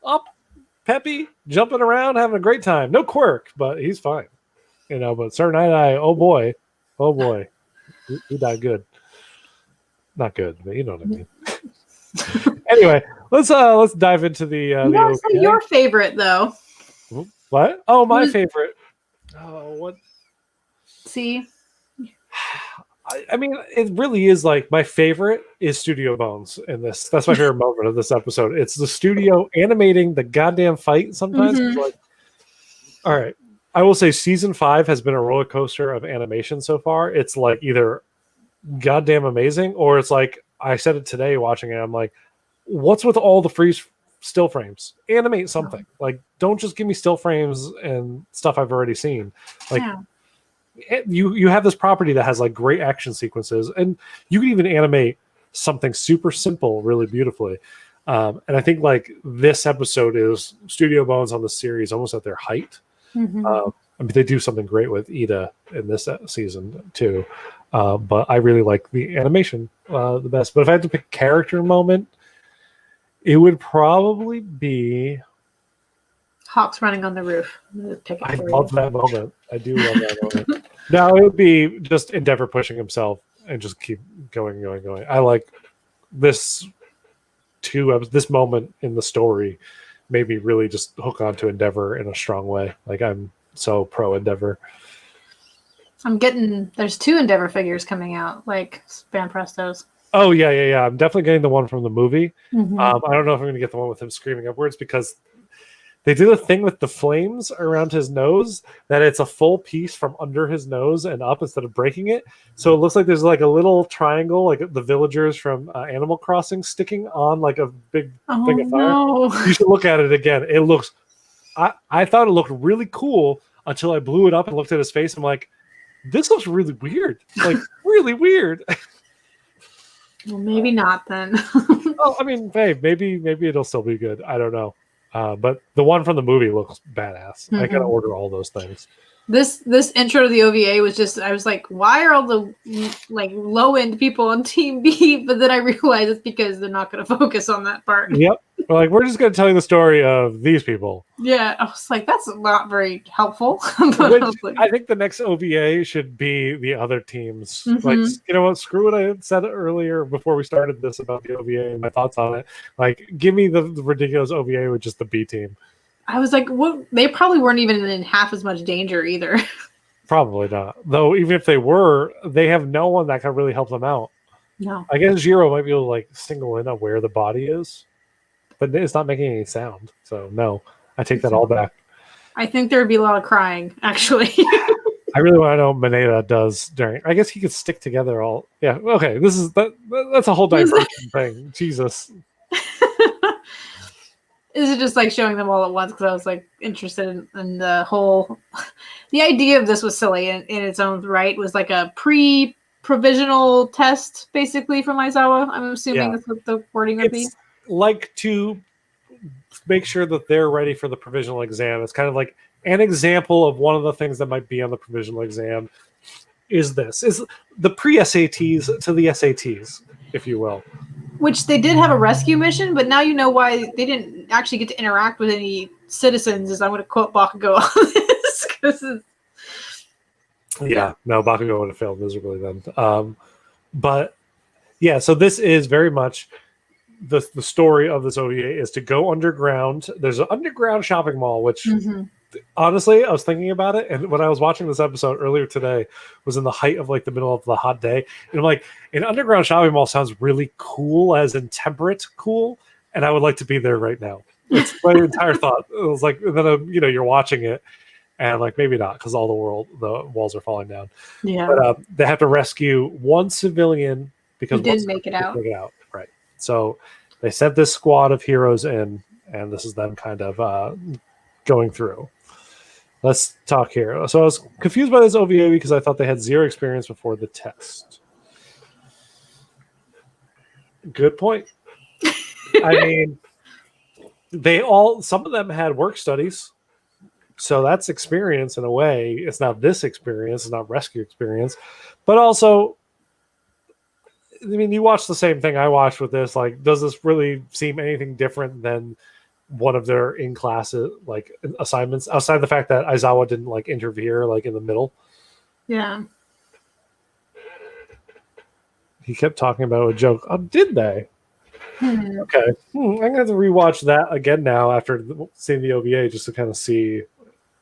up, peppy, jumping around, having a great time. No quirk, but he's fine. But Sir Night-Eye, oh boy. He died good. Not good, but you know what I mean. Anyway, let's dive into the say your favorite though. What? Oh, my favorite. Oh, what? See, I mean, it really is like my favorite is Studio Bones in this. That's my favorite moment of this episode. It's the studio animating the goddamn fight. Sometimes it's like, all right. I will say season 5 has been a roller coaster of animation so far. It's like either goddamn amazing, or it's like, I said it today watching it, I'm like, what's with all the freeze still frames? Animate something. Like, don't just give me still frames and stuff I've already seen. Like, you have this property that has like great action sequences, and you can even animate something super simple really beautifully. And I think like this episode is Studio Bones on the series almost at their height. Mm-hmm. I mean, they do something great with Ida in this season too. But I really like the animation the best. But if I had to pick a character moment, it would probably be Hawks running on the roof. I love that moment. I do love that moment. No, it would be just Endeavor pushing himself and just keep going. I like this this moment in the story made me really just hook onto Endeavor in a strong way. Like, I'm so pro Endeavor. There's 2 Endeavor figures coming out, like Van Presto's. Oh, yeah. I'm definitely getting the one from the movie. Mm-hmm. I don't know if I'm going to get the one with him screaming upwards, because they did a thing with the flames around his nose that it's a full piece from under his nose and up instead of breaking it. So it looks like there's like a little triangle, like the villagers from Animal Crossing sticking on like a big thing of fire. No. You should look at it again. It looks, I thought it looked really cool until I blew it up and looked at his face. I'm like, this looks really weird. Like, really weird. Well, maybe not then. Well, I mean, hey, maybe it'll still be good. I don't know. But the one from the movie looks badass. Mm-hmm. I gotta order all those things. This intro to the OVA was just, I was like, why are all the like low end people on Team B? But then I realized it's because they're not going to focus on that part. Yep. We're just going to tell you the story of these people. Yeah, I was like, that's not very helpful. I think the next OVA should be the other teams. Mm-hmm. Like, you know what? Screw what I had said earlier before we started this about the OVA and my thoughts on it. Like, give me the ridiculous OVA with just the B team. I was like, what? They probably weren't even in half as much danger either. Probably not. Though, even if they were, they have no one that can really help them out. No. I guess Jiro might be able to like single in on where the body is, but it's not making any sound. So no, I take that all back. I think there would be a lot of crying, actually. I really want to know what Mineta does during. I guess he could stick together all. Yeah. Okay. That's a whole diversion thing. Jesus. Is it just like showing them all at once? Because I was like interested in the whole. The idea of this was silly in its own right. It was like a provisional test, basically, from Aizawa. I'm assuming that's what the wording would be. It's like to make sure that they're ready for the provisional exam. It's kind of like an example of one of the things that might be on the provisional exam is the pre-SATs to the SATs, if you will. Which they did have a rescue mission, but now you know why they didn't actually get to interact with any citizens, as I'm going to quote Bakugo on this. No, Bakugo would have failed miserably then. But yeah, so this is very much the story of this OVA is to go underground. There's an underground shopping mall, which honestly, I was thinking about it, and when I was watching this episode earlier today, was in the height of like the middle of the hot day, and I'm like, an underground shopping mall sounds really cool, as in temperate cool, and I would like to be there right now. It's my entire thought. It was like, and then you're watching it, and like maybe not because all the walls are falling down. Yeah, but they have to rescue one civilian because didn't make it out. Right. So they sent this squad of heroes in, and this is them kind of going through. Let's talk here. So I was confused by this OVA because I thought they had zero experience before the test. Good point. I mean, some of them had work studies, so that's experience in a way. It's not this experience, it's not rescue experience, but also, I mean, you watch the same thing I watched with this. Like, does this really seem anything different than one of their in-class like assignments, outside the fact that Aizawa didn't like interfere like in the middle? Yeah. He kept talking about a joke. Oh, did they? Okay. I'm gonna have to rewatch that again now after seeing the OVA just to kind of see.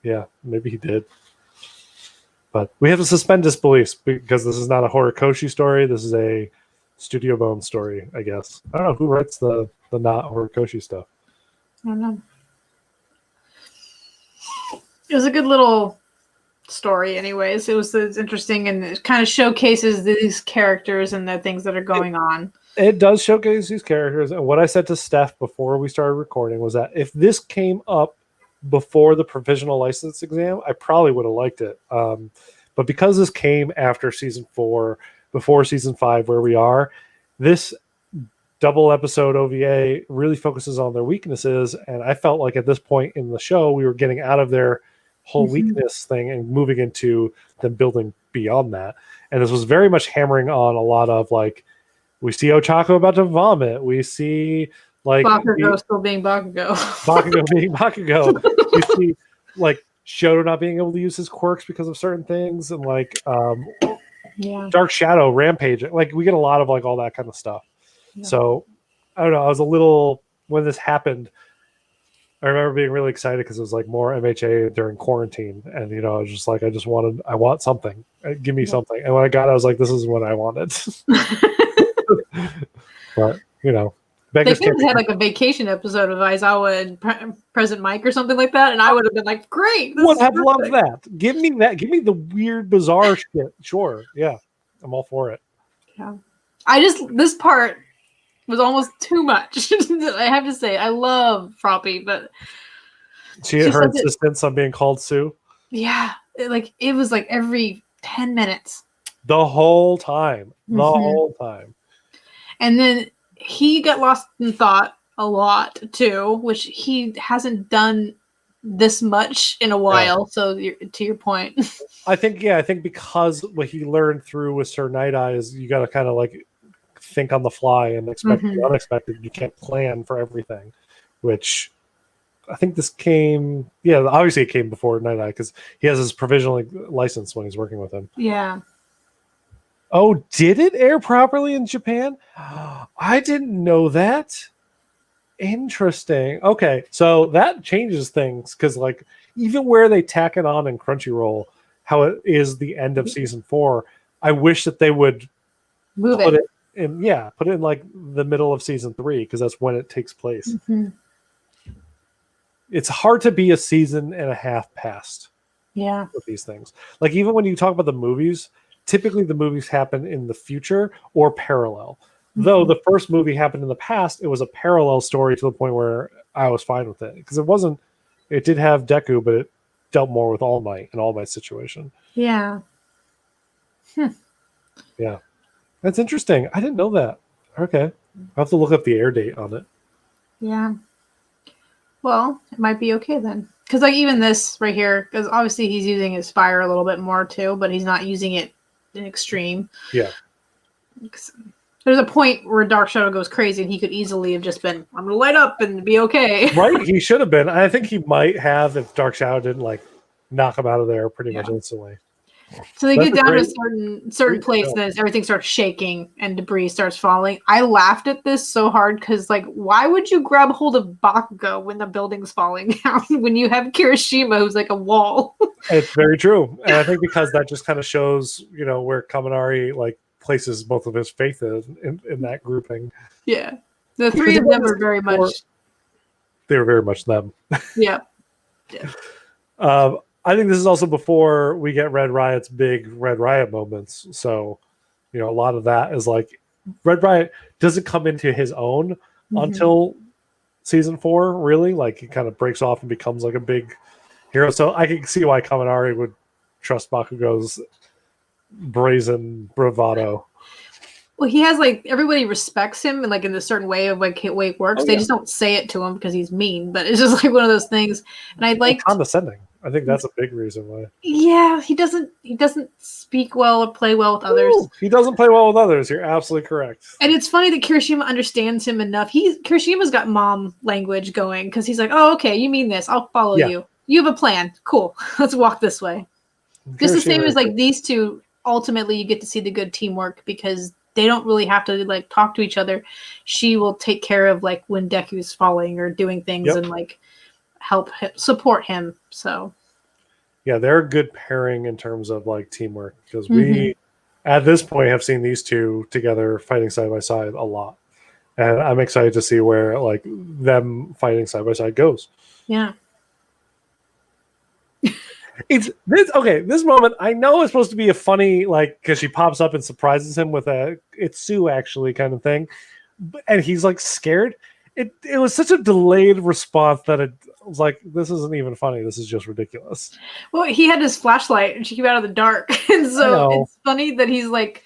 Yeah, maybe he did. But we have to suspend disbelief because this is not a Horikoshi story. This is a Studio Bone story, I guess. I don't know who writes the not Horikoshi stuff. I don't know. It was a good little story anyways. It was interesting, and it kind of showcases these characters and the things that are going on. It does showcase these characters. And what I said to Steph before we started recording was that if this came up before the provisional license exam, I probably would have liked it. But because this came after season 4, before season 5, where we are, this double episode OVA really focuses on their weaknesses, and I felt like at this point in the show we were getting out of their whole weakness thing and moving into them building beyond that. And this was very much hammering on a lot of like, we see Ochako about to vomit, we see like Bakugo still being Bakugo, Bakugo being Bakugo, you see like Shoto not being able to use his quirks because of certain things, and like Dark Shadow rampage, like we get a lot of like all that kind of stuff. So, I don't know. I was a little, when this happened, I remember being really excited because it was like more MHA during quarantine. And, I was just like, I want something. Give me something. And when I got it, I was like, this is what I wanted. But, they could have had like a vacation episode of Aizawa and Present Mike or something like that. And I would have been like, great. Would have loved that. Give me that. Give me the weird, bizarre shit. Sure. Yeah. I'm all for it. Yeah. This part was almost too much. I have to say, I love Froppy, but her insistence on being called Sue. Yeah, it was like every 10 minutes. The whole time. The whole time. And then he got lost in thought a lot too, which he hasn't done this much in a while. So to your point, I think because what he learned through with Sir Night Eye is you got to kind of like think on the fly and expect the unexpected. You can't plan for everything, which I think this came. Yeah, obviously it came before Night Eye because he has his provisional license when he's working with him. Yeah. Oh, did it air properly in Japan? I didn't know that. Interesting. Okay, so that changes things because like even where they tack it on in Crunchyroll, how it is the end of season 4, I wish that they would put it in like the middle of season 3 because that's when it takes place. It's hard to be a season and a half past. Yeah, with these things, like even when you talk about the movies, typically the movies happen in the future or parallel. Though the first movie happened in the past, it was a parallel story to the point where I was fine with it because it did have Deku, but it dealt more with All Might and All Might's situation. Yeah. Yeah. That's interesting. I didn't know that. Okay. I'll have to look up the air date on it. Yeah. Well, it might be okay then. Because, like, even this right here, because obviously he's using his fire a little bit more too, but he's not using it in extreme. Yeah. There's a point where Dark Shadow goes crazy and he could easily have just been, I'm going to light up and be okay. Right? He should have been. I think he might have if Dark Shadow didn't, like, knock him out of there pretty much instantly. So they That's get a down to great- a certain place and then everything starts shaking and debris starts falling. I laughed at this so hard because, like, why would you grab hold of Bakugo when the building's falling down when you have Kirishima who's like a wall? It's very true. And I think because that just kind of shows, where Kaminari, like, places both of his faith in that grouping. Yeah. The three of them are very much... They were very much them. Yeah. I think this is also before we get Red Riot's big Red Riot moments. So, a lot of that is like Red Riot doesn't come into his own until season 4, really. Like he kind of breaks off and becomes like a big hero. So I can see why Kaminari would trust Bakugo's brazen bravado. Well, he has like everybody respects him and like in a certain way of like way it works. They Yeah. just don't say it to him because he's mean, but it's just like one of those things. And I'd like condescending. I think that's a big reason why. Yeah, he doesn't speak well or play well with others. Ooh, he doesn't play well with others. You're absolutely correct. And it's funny that Kirishima understands him enough. Kirishima's got mom language going because he's like, "Oh, okay, you mean this? I'll follow you. You have a plan. Cool. Let's walk this way." Just the same as like these two. Ultimately, you get to see the good teamwork because they don't really have to like talk to each other. She will take care of like when Deku's falling or doing things and like help support him. So yeah, they're a good pairing in terms of like teamwork because we at this point have seen these two together fighting side by side a lot, and I'm excited to see where like them fighting side by side goes. Yeah. It's this okay. This moment, I know it's supposed to be a funny, like, because she pops up and surprises him with a "it's Sue" actually kind of thing, and he's like scared. It was such a delayed response that it was like, this isn't even funny. This is just ridiculous. Well, he had his flashlight and she came out of the dark, and so it's funny that he's like,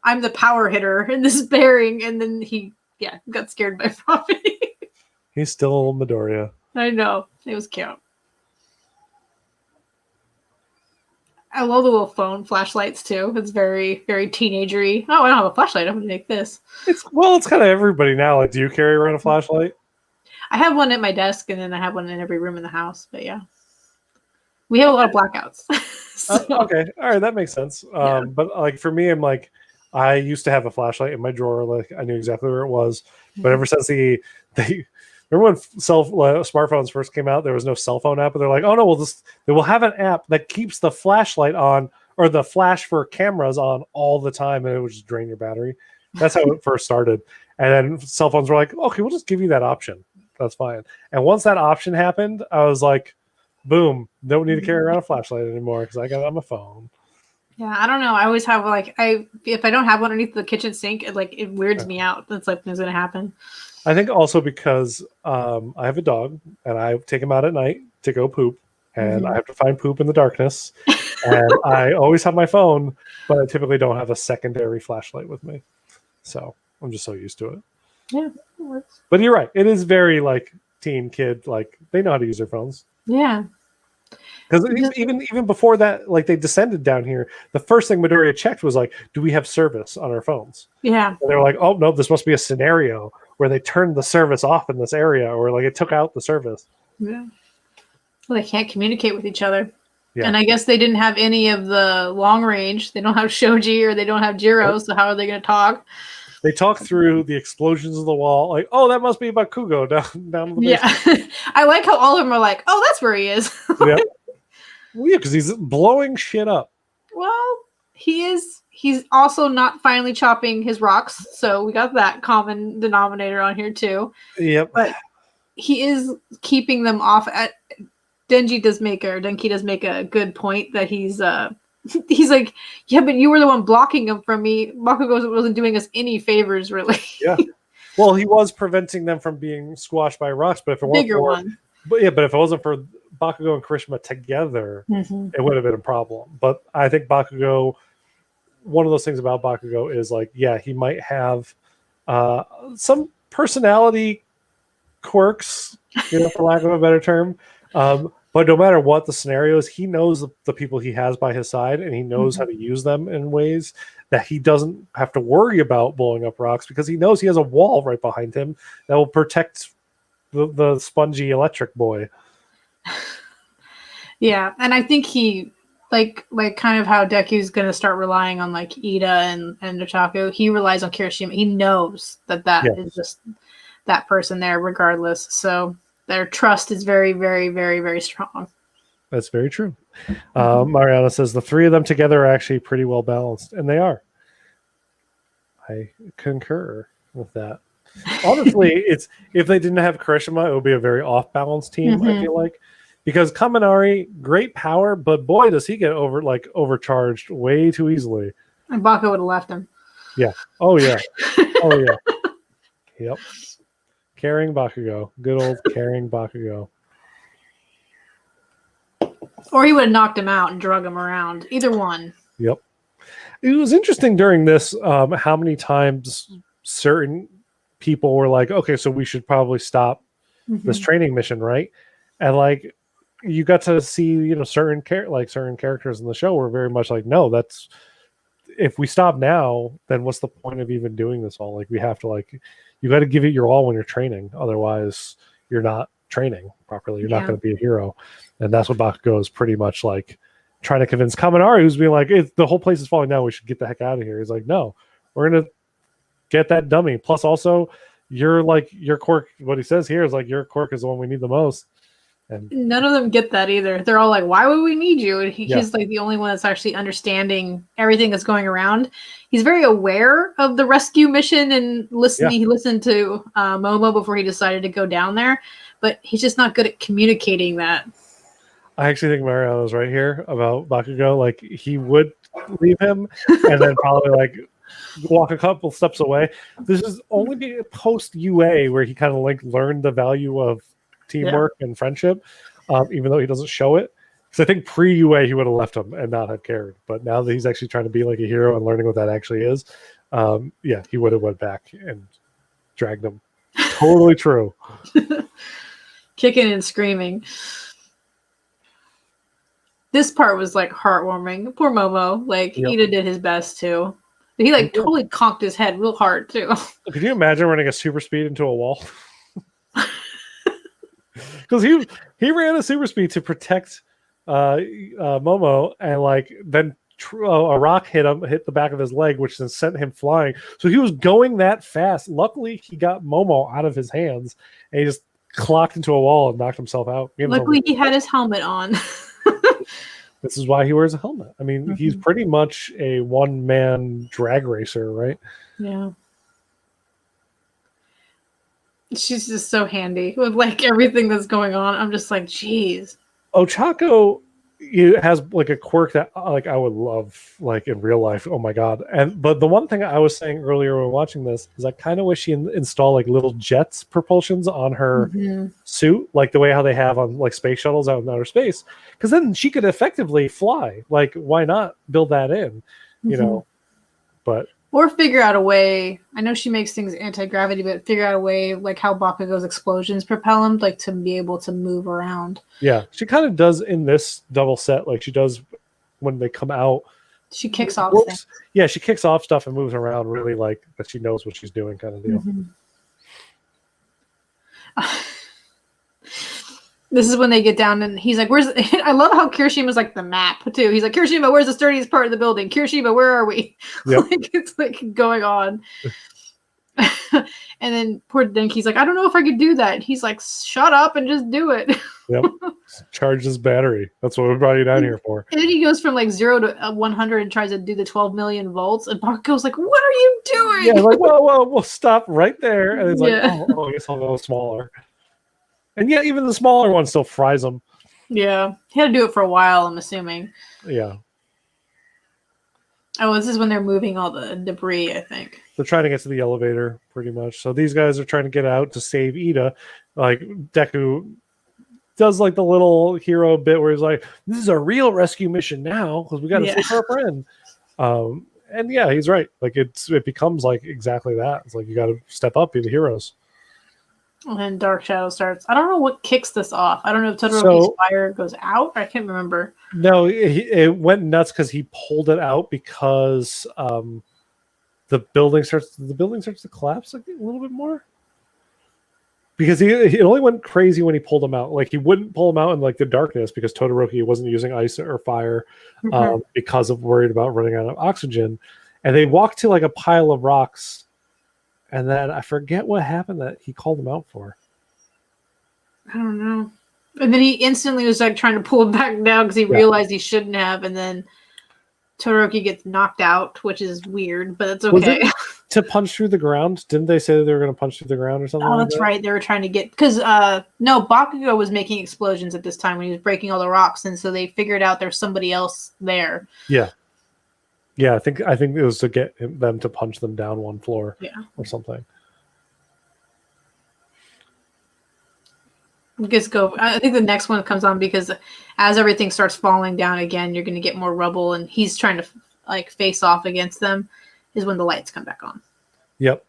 "I'm the power hitter in this bearing," and then he got scared by Poppy. He's still Midoriya. I know, it was cute. I love the little phone flashlights too. It's very, very teenagery. Oh, I don't have a flashlight. I'm gonna make this. It's kind of everybody now. Like, do you carry around a flashlight? I have one at my desk, and then I have one in every room in the house. But yeah, we have a lot of blackouts. Okay, all right, that makes sense. But like for me, I'm like, I used to have a flashlight in my drawer. Like I knew exactly where it was. But ever since they remember when smartphones first came out, there was no cell phone app, and they're like, "Oh no, they will have an app that keeps the flashlight on or the flash for cameras on all the time, and it would just drain your battery." That's how it first started. And then cell phones were like, "Okay, we'll just give you that option. That's fine." And once that option happened, I was like, "Boom! Don't need to carry around a flashlight anymore because I got it on my phone." Yeah, I don't know. I always have like if I don't have one underneath the kitchen sink, it weirds me out. That's like what's gonna happen. I think also because I have a dog and I take him out at night to go poop, and I have to find poop in the darkness, and I always have my phone, but I typically don't have a secondary flashlight with me, so I'm just so used to it. Yeah, it works. But you're right; it is very like teen kid, like they know how to use their phones. Yeah, because even before that, like they descended down here, the first thing Midoriya checked was like, "Do we have service on our phones?" Yeah, and they were like, "Oh no, this must be a scenario where they turned the service off in this area, or like it took out the service." Yeah. Well, they can't communicate with each other. Yeah. And I guess they didn't have any of the long range. They don't have Shoji or they don't have Jiro, so how are they going to talk? They talk through the explosions of the wall, like, "Oh, that must be Bakugo down the basement." Yeah. I like how all of them are like, "Oh, that's where he is." Yeah, because he's blowing shit up. Well, he's also not finally chopping his rocks, so we got that common denominator on here too. Yep. But he is keeping them off. Denki does make a good point that he's like, "Yeah, but you were the one blocking him from me. Bakugo wasn't doing us any favors, really." Yeah. Well, he was preventing them from being squashed by rocks, but if it weren't but if it wasn't for Bakugo and Kirishima together, it would have been a problem. But I think Bakugo one of those things about Bakugo is like, yeah, he might have some personality quirks, for lack of a better term. But no matter what the scenario is, he knows the people he has by his side, and he knows how to use them in ways that he doesn't have to worry about blowing up rocks, because he knows he has a wall right behind him that will protect the spongy electric boy. Yeah, and I think he like kind of how Deku's gonna start relying on like Ida and Nunchaku. He relies on Kirishima. He knows that is just that person there, regardless. So their trust is very, very, very, very strong. That's very true. Mariana says the three of them together are actually pretty well balanced, and they are. I concur with that. Honestly, it's if they didn't have Kirishima, it would be a very off-balanced team. I feel like, because Kaminari, great power, but boy, does he get overcharged way too easily. And Baka would have left him. Yeah. Oh yeah. Oh yeah. Yep. Carrying Bakugo. Good old carrying Bakugo. Or he would have knocked him out and drug him around. Either one. Yep. It was interesting during this how many times certain people were like, okay, so we should probably stop this training mission, right? And like you got to see, certain characters in the show were very much like, no, that's, if we stop now, then what's the point of even doing this all? Like, we have to, like, you got to give it your all when you're training. Otherwise, you're not training properly. You're not going to be a hero. And that's what Bakugo is pretty much like trying to convince Kaminari, who's being like, the whole place is falling down. We should get the heck out of here. He's like, no, we're going to get that dummy. Plus, also, your quirk, what he says here is like, your quirk is the one we need the most. And none of them get that either. They're all like, why would we need you? And he's like the only one that's actually understanding everything that's going around. He's very aware of the rescue mission and he listened to Momo before he decided to go down there, but he's just not good at communicating that. I actually think Mariano's right here about Bakugo. Like, he would leave him and then probably like walk a couple steps away. This is only post UA where he kind of learned the value of teamwork and friendship, even though he doesn't show it. Because I think pre-UA he would have left him and not have cared. But now that he's actually trying to be like a hero and learning what that actually is, he would have went back and dragged him. Totally true. Kicking and screaming. This part was like heartwarming. Poor Momo. Like, Ida did his best too. He totally conked his head real hard too. Could you imagine running a super speed into a wall? Because he ran a super speed to protect Momo, and then a rock hit the back of his leg, which then sent him flying. So he was going that fast. Luckily, he got Momo out of his hands, and he just clocked into a wall and knocked himself out. Luckily, he had his helmet on. This is why he wears a helmet. I mean, he's pretty much a one-man drag racer, right? Yeah. She's just so handy with everything that's going on. I'm just like, geez. Ochako has a quirk that I would love in real life. Oh my god! But the one thing I was saying earlier when watching this is I kind of wish she installed little jets propulsions on her suit, like the way how they have on space shuttles out in outer space, because then she could effectively fly. Why not build that in? But. Or figure out a way. I know she makes things anti-gravity, but figure out a way how Bakugo's explosions propel him, to be able to move around. Yeah, she kind of does in this double set, like she does when they come out. She kicks off things. Yeah, she kicks off stuff and moves around really that she knows what she's doing, kind of deal. This is when they get down and he's like, where's I love how Kirishima's the map too. He's like, Kirishima, where's the sturdiest part of the building? Kirishima, where are we? Yep. It's going on. And then poor Denki's like, I don't know if I could do that. He's like, shut up and just do it. Yep. Charge his battery. That's what we brought you down here for. And then he goes from 0 to 100 and tries to do the 12 million volts. And Bakugo's like, what are you doing? Yeah, we'll stop right there. And he's like, I guess I'll go smaller. And yeah, even the smaller one still fries them. Yeah. He had to do it for a while, I'm assuming. Yeah. Oh, this is when they're moving all the debris, I think. They're trying to get to the elevator, pretty much. So these guys are trying to get out to save Ida. Deku does the little hero bit where he's like, this is a real rescue mission now, because we got to save our friend. And yeah, he's right. Like it becomes like exactly that. It's like you got to step up, be the heroes. And then Dark Shadow starts. I don't know what kicks this off. I don't know if Todoroki's So- fire goes out. I can't remember. No, it went nuts because he pulled it out because the building starts to collapse like a little bit more. Because he only went crazy when he pulled him out. Like he wouldn't pull him out in like the darkness because Todoroki wasn't using ice or fire because of worried about running out of oxygen. And they walked to like a pile of rocks, and then I forget what happened that he called him out for. I don't know. And then he instantly was like trying to pull him back down because he realized he shouldn't have. And then Todoroki gets knocked out, which is weird, but it's okay. To punch through the ground? Didn't they say that they were going to punch through the ground or something? Oh, that's right. They were trying to get because no, Bakugo was making explosions at this time when he was breaking all the rocks, and so they figured out there's somebody else there. Yeah, I think it was to get them to punch them down one floor, or something. Just go. I think the next one comes on because as everything starts falling down again, you're going to get more rubble, and he's trying to like face off against them. Is when the lights come back on. Yep,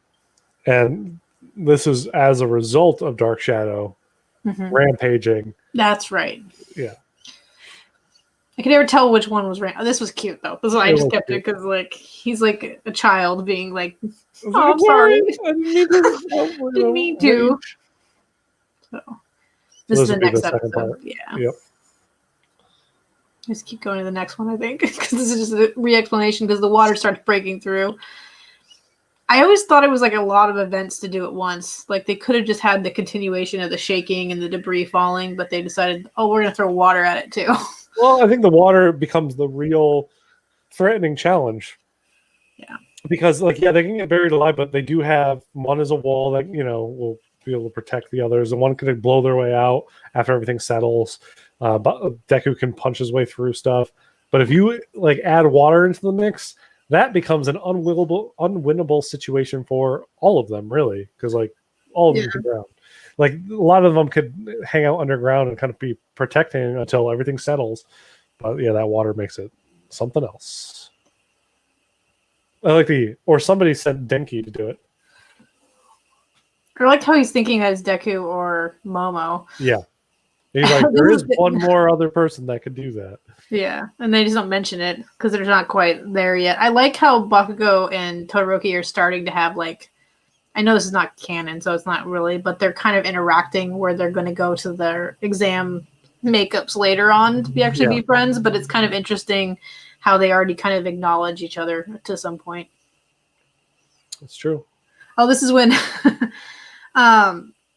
and this is as a result of Dark Shadow rampaging. That's right. Yeah, I can never tell which one was this was cute though. This is why I just kept it because like he's like a child being like, "Oh, I'm sorry, didn't mean to." So this is the next episode. Yeah. Yep. Just keep going to the next one, I think, because this is just a re-explanation because the water starts breaking through. I always thought it was like a lot of events to do at once. Like they could have just had the continuation of the shaking and the debris falling, but they decided, oh, we're going to throw water at it too. Well, I think the water becomes the real threatening challenge. Yeah. Because like, yeah, they can get buried alive, but they do have one is a wall that, will be able to protect the others, and one can blow their way out after everything settles. Deku can punch his way through stuff, but if you like add water into the mix, that becomes an unwinnable situation for all of them, really, because like all of them can drown. Like a lot of them could hang out underground and kind of be protecting until everything settles. But yeah, that water makes it something else. I like or somebody sent Denki to do it. I like how he's thinking as Deku or Momo. Yeah. He's like, there is one more other person that could do that. Yeah, and they just don't mention it because they're not quite there yet. I like how Bakugo and Todoroki are starting to have like, I know this is not canon, so it's not really, but they're kind of interacting where they're going to go to their exam makeups later on to be friends. But it's kind of interesting how they already kind of acknowledge each other to some point. That's true. Oh, this is when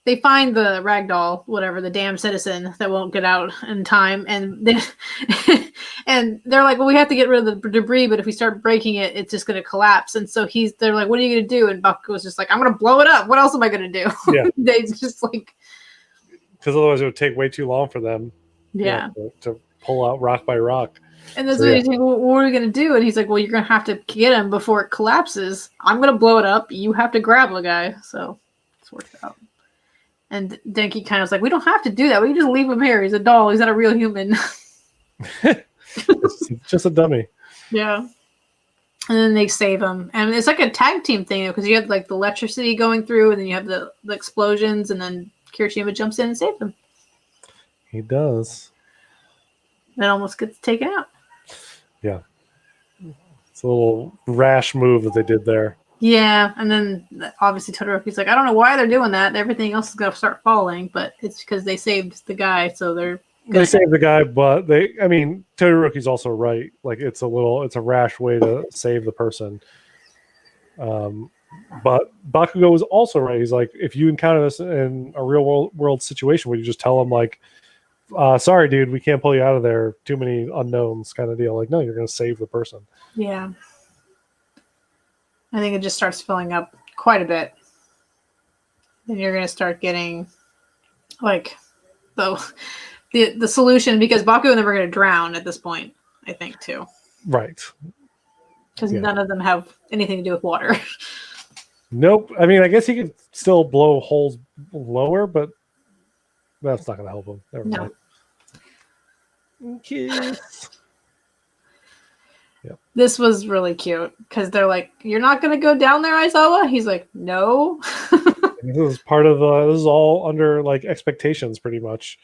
they find the ragdoll, whatever, the damn citizen that won't get out in time, and they're like, well, we have to get rid of the debris, but if we start breaking it, it's just going to collapse. And so they're like, what are you going to do? And Bakugo's just like, I'm going to blow it up. What else am I going to do? Yeah. They just like, because otherwise it would take way too long for them. Yeah. To pull out rock by rock. And that's what he's like, well, what are we going to do? And he's like, well, you're going to have to get him before it collapses. I'm going to blow it up. You have to grab the guy. So it's worked out. And Denki kind of was like, we don't have to do that. We can just leave him here. He's a doll. He's not a real human. It's just a dummy. Yeah. And then they save him. And it's like a tag team thing because you have like the electricity going through and then you have the explosions and then Kirishima jumps in and saves him. He does. And almost gets taken out. Yeah. It's a little rash move that they did there. Yeah, and then obviously Todoroki's like, I don't know why they're doing that. Everything else is going to start falling, but it's because they saved the guy, so they saved the guy, but Todoroki's also right. Like it's a rash way to save the person. But Bakugo was also right. He's like, if you encounter this in a real world situation, would you just tell him like, sorry, dude, we can't pull you out of there. Too many unknowns kind of deal. Like, no, you're going to save the person. Yeah. I think it just starts filling up quite a bit. Then you're going to start getting like the solution because Bakugo and them are going to drown at this point, I think, too. Right. Because none of them have anything to do with water. Nope. I mean, I guess he could still blow holes lower, but that's not going to help him. Never mind. Kiss. Yep. This was really cute because they're like, "You're not gonna go down there, Aizawa?" He's like, "No." This is part of the. This is all under like expectations, pretty much.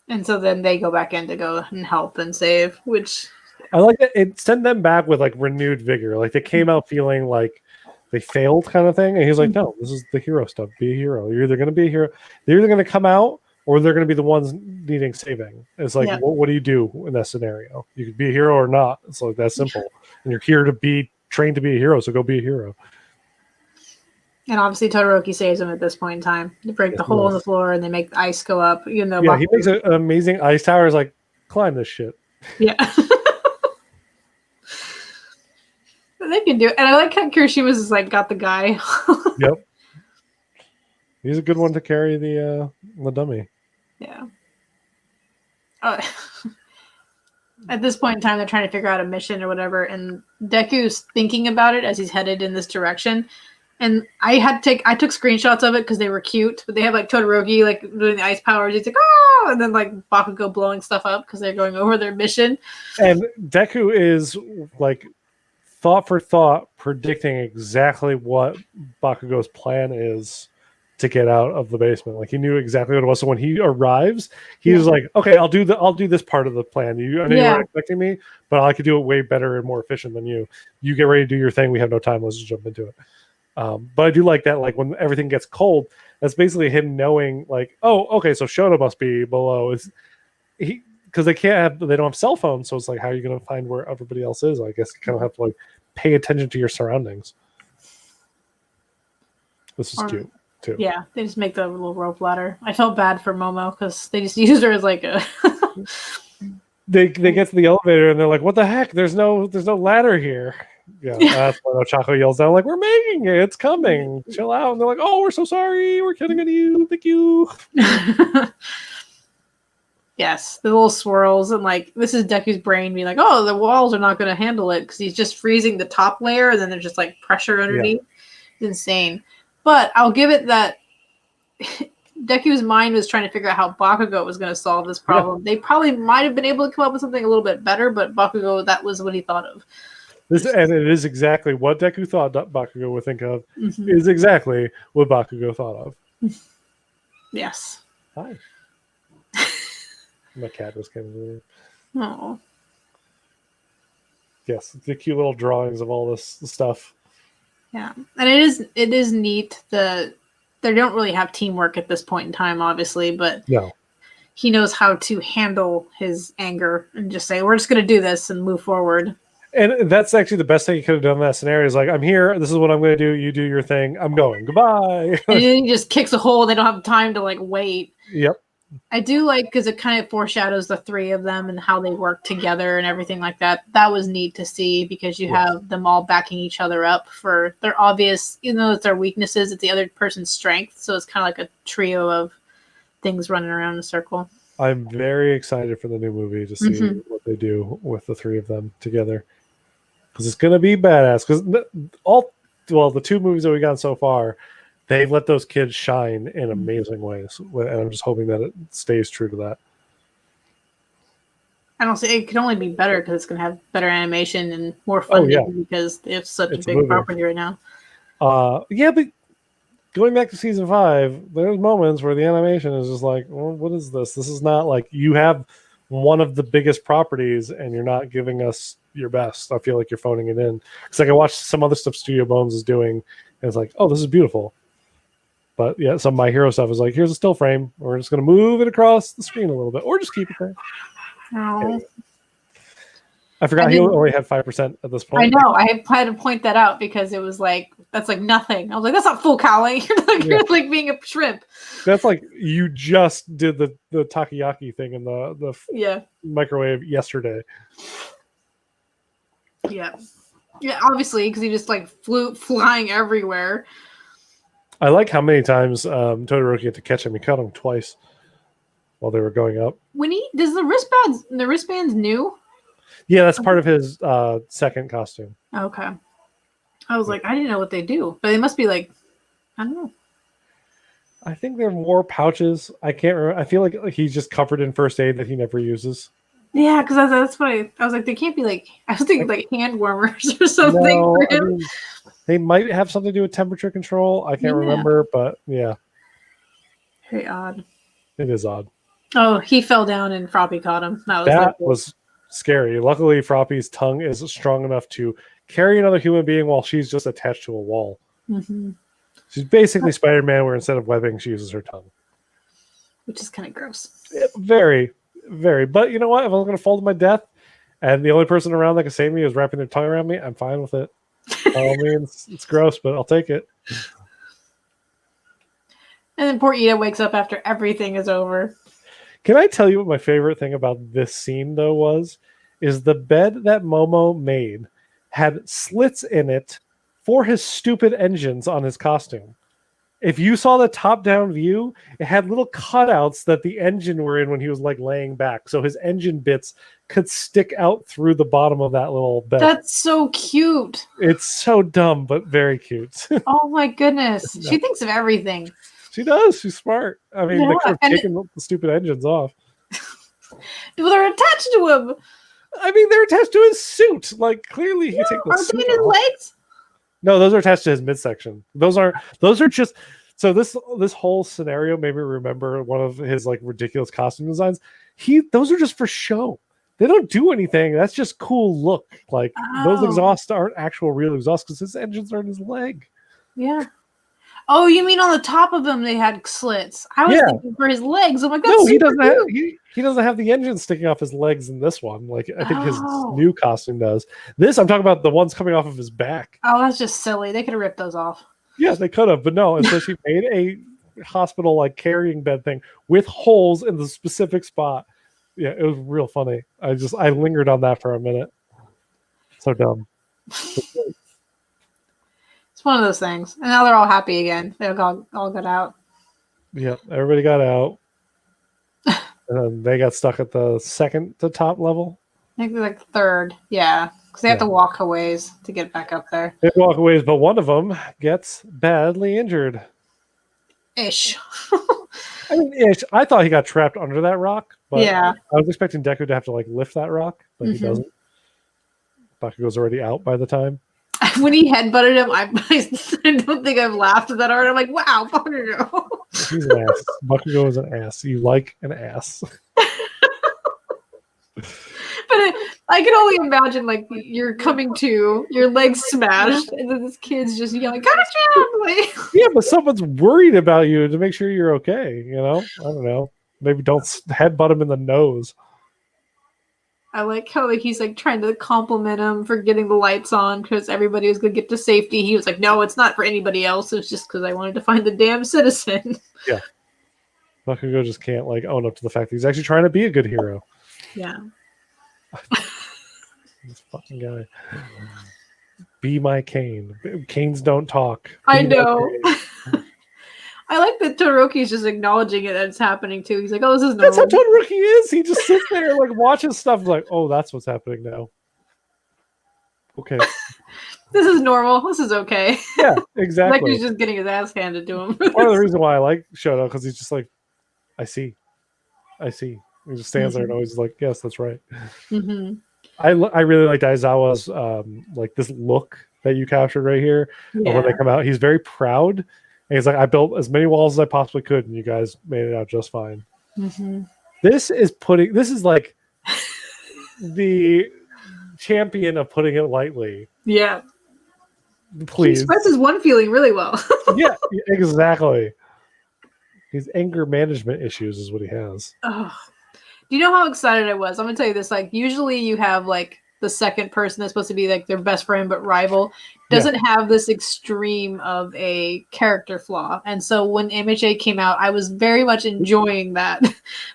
And so then they go back in to go and help and save, which I like that it sent them back with like renewed vigor. Like they came out feeling like they failed, kind of thing. And he's like, "No, this is the hero stuff. Be a hero. You're either going to be a hero. They're either going to come out, or they're going to be the ones needing saving." It's like, Yeah. what do you do in that scenario? You could be a hero or not. It's like that simple. And you're here to be trained to be a hero, so go be a hero. And obviously Todoroki saves him at this point in time. They break the hole in the floor and they make the ice go up. Even though he makes an amazing ice tower. Is like, climb this shit. Yeah. They can do it. And I like how Kirishima's is like got the guy. Yep. He's a good one to carry the dummy. Yeah. At this point in time, they're trying to figure out a mission or whatever, and Deku's thinking about it as he's headed in this direction. And I took screenshots of it because they were cute, but they have like Todoroki like doing the ice powers. He's like, oh, and then like Bakugo blowing stuff up because they're going over their mission. And Deku is like thought for thought predicting exactly what Bakugo's plan is to get out of the basement. Like he knew exactly what it was. So when he arrives, he was like, "Okay, I'll do this part of the plan. I know you weren't expecting me, but I could do it way better and more efficient than you. You get ready to do your thing. We have no time. Let's just jump into it." But I do like that. Like when everything gets cold, that's basically him knowing, like, "Oh, okay, so Shota must be below." Is he? Because they don't have cell phones, so it's like, how are you going to find where everybody else is? I guess you kind of have to like pay attention to your surroundings. This is cute too. Yeah, they just make the little rope ladder. I felt bad for Momo because they just use her as like a. They get to the elevator and they're like, "What the heck? There's no ladder here." Yeah, that's when Ochako yells down like, "We're making it. It's coming. Chill out." And they're like, "Oh, we're so sorry. We're kidding on you. Thank you." Yes, the little swirls, and like this is Deku's brain being like, "Oh, the walls are not going to handle it," because he's just freezing the top layer, and then there's just like pressure underneath. Yeah. It's insane. But I'll give it that Deku's mind was trying to figure out how Bakugo was going to solve this problem. Yeah. They probably might have been able to come up with something a little bit better, but Bakugo, that was what he thought of. And it is exactly what Deku thought Bakugo would think of. Mm-hmm. Is exactly what Bakugo thought of. Yes. Hi. My cat just came in. Oh. Yes, the cute little drawings of all this stuff. Yeah, and it is neat that they don't really have teamwork at this point in time, obviously, but he knows how to handle his anger and just say, "We're just going to do this and move forward." And that's actually the best thing he could have done in that scenario. Is like, "I'm here. This is what I'm going to do. You do your thing. I'm going. Goodbye." And then he just kicks a hole. They don't have time to like wait. Yep. I do like because it kind of foreshadows the three of them and how they work together and everything like that. That was neat to see because you have them all backing each other up for their obvious, even though it's their weaknesses, it's the other person's strength. So it's kind of like a trio of things running around in a circle. I'm very excited for the new movie to see what they do with the three of them together. Because it's going to be badass. Because the two movies that we've gotten so far, they've let those kids shine in amazing ways, and I'm just hoping that it stays true to that. I don't say it can only be better because it's going to have better animation and more funding because they have such a big property right now. But going back to season 5, there's moments where the animation is just like, well, what is this? This is not like you have one of the biggest properties and you're not giving us your best. I feel like you're phoning it in. It's like I watched some other stuff Studio Bones is doing, and it's like, oh, this is beautiful. But yeah, some of My Hero stuff is like, here's a still frame. We're just going to move it across the screen a little bit, or just keep it there. Oh. Anyway. I forgot he only had 5% at this point. I know. I had to point that out because it was like, that's like nothing. I was like, that's not full cowling. You're like being a shrimp. That's like you just did the takoyaki thing in the microwave yesterday. Yeah. Yeah, obviously, because he just like flying everywhere. I like how many times Todoroki had to catch him. He caught him twice while they were going up. Does the wristbands new? Yeah, that's part of his second costume. Okay. I was like, I didn't know what they do, but they must be like, I don't know. I think they're more pouches. I can't remember. I feel like he's just covered in first aid that he never uses. Yeah, because that's what I was like. They can't be like. I was thinking like hand warmers or something No, for I him. mean, they might have something to do with temperature control. I can't remember, but yeah, Very odd. it is odd. Oh, he fell down and Froppy caught him. That was scary. Luckily, Froppy's tongue is strong enough to carry another human being while she's just attached to a wall. Mm-hmm. She's basically Spider-Man, where instead of webbing, she uses her tongue. Which is kind of gross. Very, very. But you know what? If I was going to fall to my death, and the only person around that can save me is wrapping their tongue around me, I'm fine with it. By all means, it's gross, but I'll take it. And then poor Ida wakes up after everything is over. Can I tell you what my favorite thing about this scene, though, was? Is the bed that Momo made had slits in it for his stupid engines on his costume. If you saw the top-down view, it had little cutouts that the engine were in when he was like laying back, so his engine bits could stick out through the bottom of that little bed. That's so cute. It's so dumb, but very cute. Oh my goodness. She thinks of everything. She does. She's smart. I mean, Yeah, they could have and taken the stupid engines off. Well, they're attached to him. I mean, they're attached to his suit. Like, clearly, he take the Aren't suit they in his off. legs? No, those are attached to his midsection. Those are just. So this whole scenario made me remember one of his like ridiculous costume designs. Those are just for show. They don't do anything. That's just cool look. Like those exhausts aren't actual real exhausts because his engines are in his leg. Yeah. Oh, you mean on the top of him they had slits? I was thinking for his legs. I'm like, that's no, he super doesn't have cute. he doesn't have the engine sticking off his legs in this one. Like I think his new costume does. This I'm talking about the ones coming off of his back. Oh, that's just silly. They could have ripped those off. Yeah, they could have, but no. And so she made a hospital like carrying bed thing with holes in the specific spot. Yeah, it was real funny. I lingered on that for a minute. So dumb. It's one of those things. And now they're all happy again. They all got out. Yeah, everybody got out. And then they got stuck at the second to top level. I think they're like third. Yeah. Because they have to walk a ways to get back up there. They walk away, but one of them gets badly injured. Ish. I mean, ish. I thought he got trapped under that rock, but yeah. I was expecting Deku to have to like lift that rock, but he doesn't. Bakugo's already out by the time. When he headbutted him, I don't think I've laughed at that already. I'm like, wow, Bakugo. He's an ass. Bakugo is an ass. You like an ass. But I can only imagine, like, you're coming to, your legs smashed, and then this kid's just yelling, gotcha! Like, yeah, but someone's worried about you to make sure you're okay, you know? I don't know. Maybe don't headbutt him in the nose. I like how like he's like trying to compliment him for getting the lights on because everybody was going to get to safety. He was like, no, it's not for anybody else. It's just because I wanted to find the damn citizen. Yeah. Bakugo just can't like own up to the fact that he's actually trying to be a good hero. Yeah. This fucking guy. Be my Kane. Canes don't talk. I know. I like that Todoroki's just acknowledging it that it's happening too. He's like, oh, this is normal. That's how Todoroki is. He just sits there and like watches stuff like, oh, that's what's happening now. Okay. This is normal. This is okay. Yeah, exactly. Like he's just getting his ass handed to him. Part of the reason why I like Shoto because he's just like, I see. He just stands there and always like, yes, that's right. Mm-hmm. I really liked Aizawa's like this look that you captured right here. Yeah. When they come out, he's very proud. And he's like, I built as many walls as I possibly could, and you guys made it out just fine. Mm-hmm. This is like the champion of putting it lightly. Yeah. Please. He expresses one feeling really well. Yeah, exactly. His anger management issues is what he has. Oh. Do you know how excited I was? I'm gonna tell you this. Like, usually you have like the second person that's supposed to be like their best friend but rival doesn't have this extreme of a character flaw. And so when MHA came out, I was very much enjoying that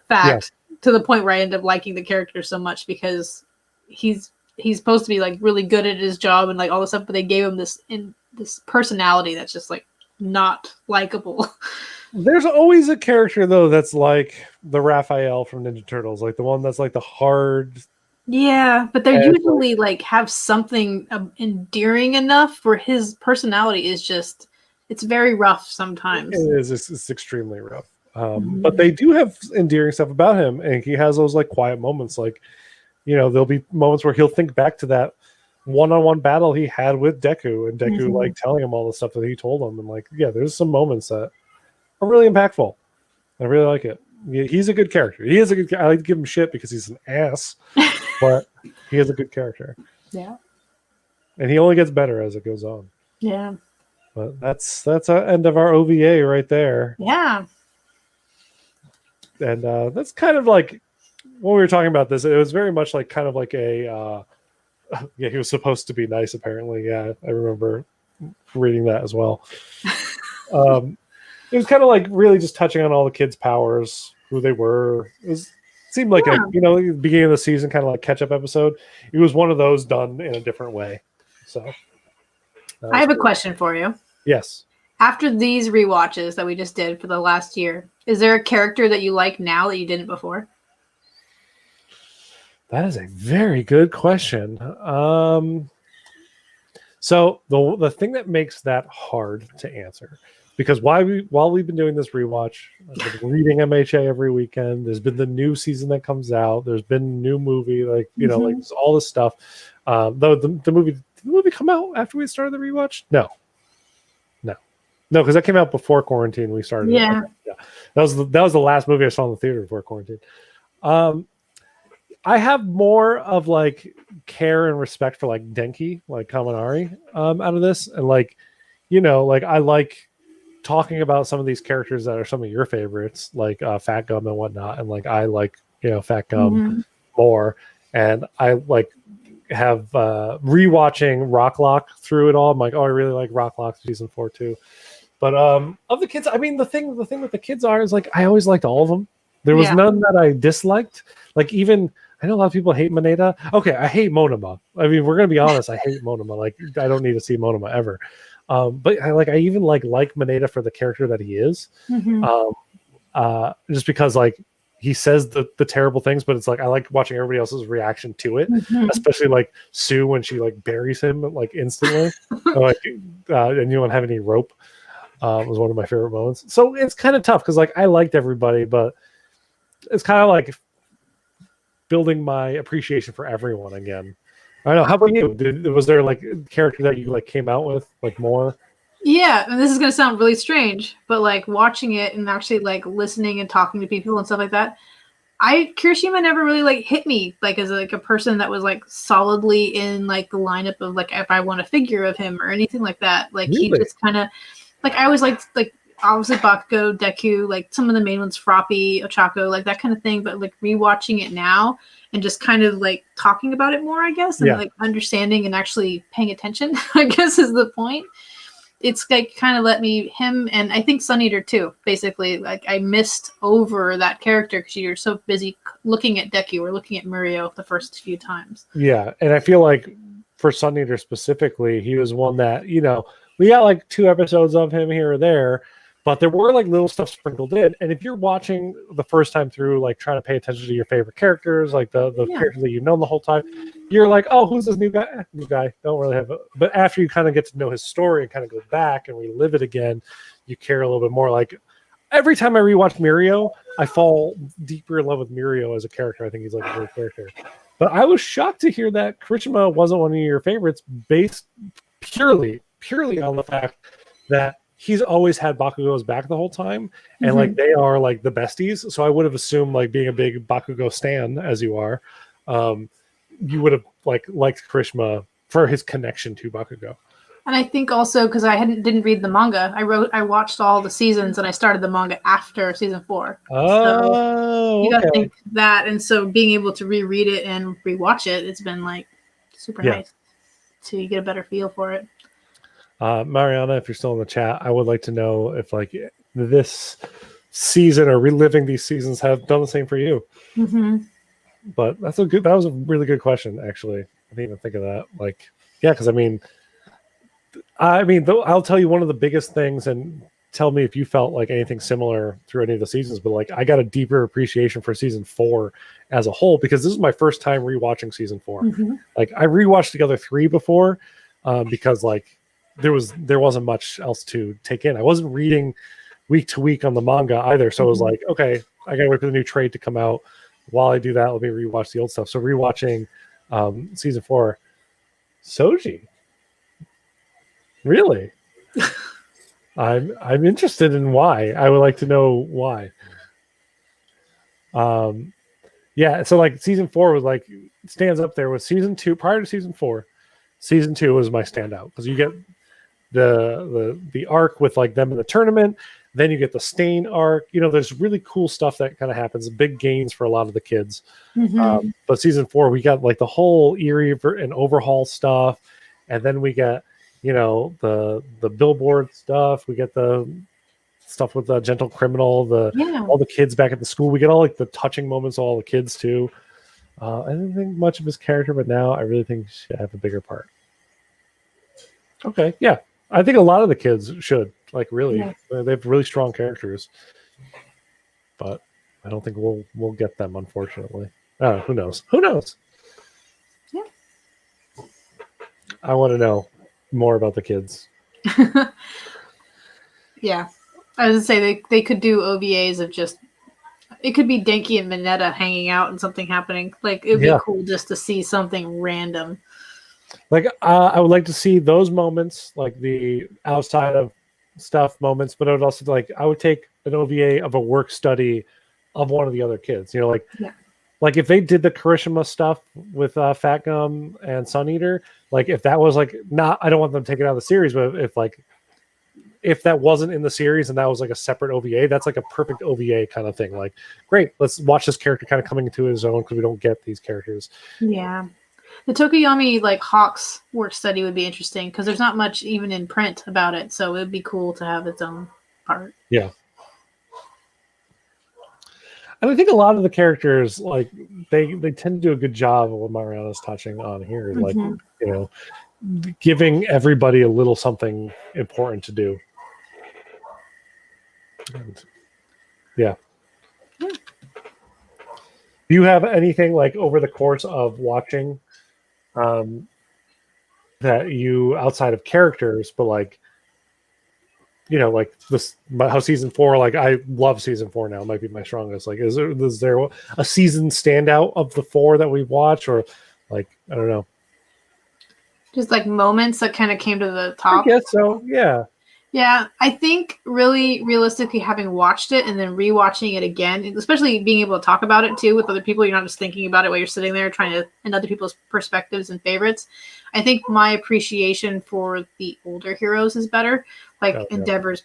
fact to the point where I ended up liking the character so much because he's supposed to be like really good at his job and like all this stuff, but they gave him this personality that's just like not likable. There's always a character though that's like the Raphael from Ninja Turtles, like the one that's like the hard. Yeah, but they usually like have something endearing enough for his personality is just it's very rough sometimes. It is. It's extremely rough. But they do have endearing stuff about him, and he has those like quiet moments. Like there'll be moments where he'll think back to that one-on-one battle he had with Deku, and Deku like telling him all the stuff that he told him, and like, yeah, there's some moments that are really impactful. I really like it. He's a good character. He is a good. I like to give him shit because he's an ass, but he is a good character. Yeah, and he only gets better as it goes on. Yeah, but that's the end of our OVA right there. Yeah, and that's kind of like when we were talking about this. It was very much like kind of like a. Yeah, he was supposed to be nice, apparently. Yeah, I remember reading that as well. It was kind of like really just touching on all the kids' powers, who they were. It seemed like a beginning of the season kind of like catch-up episode. It was one of those done in a different way. So, I have a question for you. Yes. After these rewatches that we just did for the last year, is there a character that you like now that you didn't before? That is a very good question. So the thing that makes that hard to answer, because while we've been doing this rewatch, I've been reading MHA every weekend. There's been the new season that comes out. There's been a new movie, like like all this stuff. Though the movie did the movie come out after we started the rewatch? No, because that came out before quarantine. We started. Yeah. Yeah. That was the last movie I saw in the theater before quarantine. I have more of like care and respect for like Denki, like Kaminari, out of this, and like, like I like talking about some of these characters that are some of your favorites, like Fat Gum and whatnot, and like I like Fat Gum more, and I like have rewatching Rock Lock through it all. I'm like, oh, I really like Rock Lock season 4 too. But of the kids, I mean, the thing with the kids is like I always liked all of them. There was none that I disliked. Like even I know a lot of people hate Maneda. Okay, I hate Monoma. I mean, we're gonna be honest. I hate Monoma. Like I don't need to see Monoma ever. But I even like Maneda for the character that he is. Just because like he says the terrible things, but it's like I like watching everybody else's reaction to it, especially like Sue when she like buries him like instantly, like and you don't have any rope. Was one of my favorite moments. So it's kind of tough because like I liked everybody, but it's kind of like building my appreciation for everyone again. I don't know. How about you? Was there like a character that you like came out with like more? Yeah, and this is gonna sound really strange, but like watching it and actually like listening and talking to people and stuff like that, Kirishima never really like hit me like as like a person that was like solidly in like the lineup of like if I want a figure of him or anything like that. Like really? He just kind of like I always liked like obviously Bakugo, Deku, like some of the main ones, Froppy, Ochako, like that kind of thing. But like rewatching it now and just kind of like talking about it more, I guess, and like understanding and actually paying attention, I guess is the point. It's like kind of let me him and I think Sun Eater too. Basically, like I missed over that character because you're so busy looking at Deku or looking at Mirio the first few times. Yeah, and I feel like for Sun Eater specifically, he was one that we got like 2 episodes of him here or there. But there were like little stuff sprinkled in. And if you're watching the first time through, like trying to pay attention to your favorite characters, like the characters that you've known the whole time, you're like, oh, who's this new guy? New guy. Don't really have but after you kind of get to know his story and kind of go back and relive it again, you care a little bit more. Like every time I rewatch Mirio, I fall deeper in love with Mirio as a character. I think he's like a great character. But I was shocked to hear that Kirishima wasn't one of your favorites based purely on the fact that he's always had Bakugo's back the whole time, and like they are like the besties. So I would have assumed, like being a big Bakugo stan as you are, you would have liked Kirishima for his connection to Bakugo. And I think also because I didn't read the manga, I watched all the seasons and I started the manga after season 4. Oh, so you gotta think that, and so being able to reread it and rewatch it, it's been like super nice. So you get a better feel for it. Mariana, if you're still in the chat, I would like to know if like this season or reliving these seasons have done the same for you. But that was a really good question, actually. I didn't even think of that. Like, yeah, because I mean, I'll tell you one of the biggest things, and tell me if you felt like anything similar through any of the seasons. But like, I got a deeper appreciation for season 4 as a whole because this is my first time rewatching season 4. Like, I rewatched Together 3 before because like. There wasn't much else to take in. I wasn't reading week to week on the manga either, so I was like, okay, I gotta wait for the new trade to come out. while I do that, let me rewatch the old stuff. So rewatching season 4, Soji. Really? I'm interested in why. I would like to know why. Yeah, so like season 4 was like stands up there with season 2 prior to season 4. Season 2 was my standout because you get the arc with like them in the tournament, then you get the Stain arc. There's really cool stuff that kind of happens, big gains for a lot of the kids. But season 4, we got like the whole Eerie and Overhaul stuff, and then we get the billboard stuff. We get the stuff with the Gentle Criminal, all the kids back at the school. We get all like the touching moments of all the kids too. I didn't think much of his character, but now I really think he should have a bigger part. Okay, yeah. I think a lot of the kids should, like, really. Yeah. They have really strong characters. But I don't think we'll get them, unfortunately. Who knows? Who knows? Yeah. I want to know more about the kids. Yeah. I was going to say they could do OVAs of just... It could be Denki and Mineta hanging out and something happening. Like, it'd be cool just to see something random. Like, I would like to see those moments, like the outside of stuff moments, but I would also I would take an OVA of a work study of one of the other kids. Like if they did the Kirishima stuff with Fat Gum and Sun Eater, like if that was like not, I don't want them to take it out of the series, but if that wasn't in the series and that was like a separate OVA, that's like a perfect OVA kind of thing. Like, great, let's watch this character kind of coming into his own because we don't get these characters. Yeah. The Tokoyami Hawks work study would be interesting because there's not much even in print about it, so it would be cool to have its own part. Yeah. And I think a lot of the characters, like, they tend to do a good job of what Mariana's touching on here. Mm-hmm. Like, giving everybody a little something important to do. And, yeah. Do you have anything like over the course of watching that you, outside of characters, but like this, how season 4, like I love season 4 now, it might be my strongest. Like, is there a season standout of the 4 that we've watched, or like, I don't know, just like moments that kind of came to the top? I guess so. Yeah, I think really realistically, having watched it and then rewatching it again, especially being able to talk about it too with other people, you're not just thinking about it while you're sitting there trying to, and other people's perspectives and favorites. I think my appreciation for the older heroes is better, like Endeavor's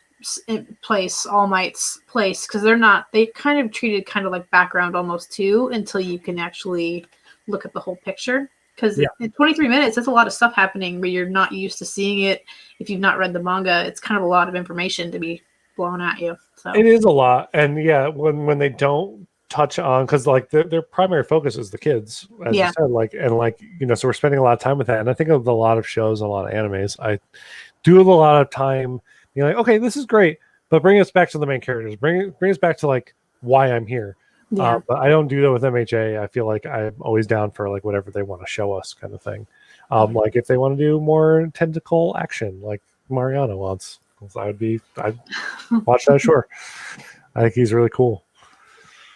place, All Might's place, because they kind of treated kind of like background almost too, until you can actually look at the whole picture. Because in 23 minutes, that's a lot of stuff happening where you're not used to seeing it. If you've not read the manga, it's kind of a lot of information to be blown at you. So it is a lot. And when they don't touch on, because like their primary focus is the kids, as you said, so we're spending a lot of time with that. And I think of a lot of shows, a lot of animes, I do have a lot of time being like, okay, this is great, but bring us back to the main characters. Bring us back to like why I'm here. Yeah. But I don't do that with MHA. I feel like I'm always down for like whatever they want to show us, kind of thing. Like if they want to do more tentacle action, like Mariana wants, I'd watch that. Sure, I think he's really cool.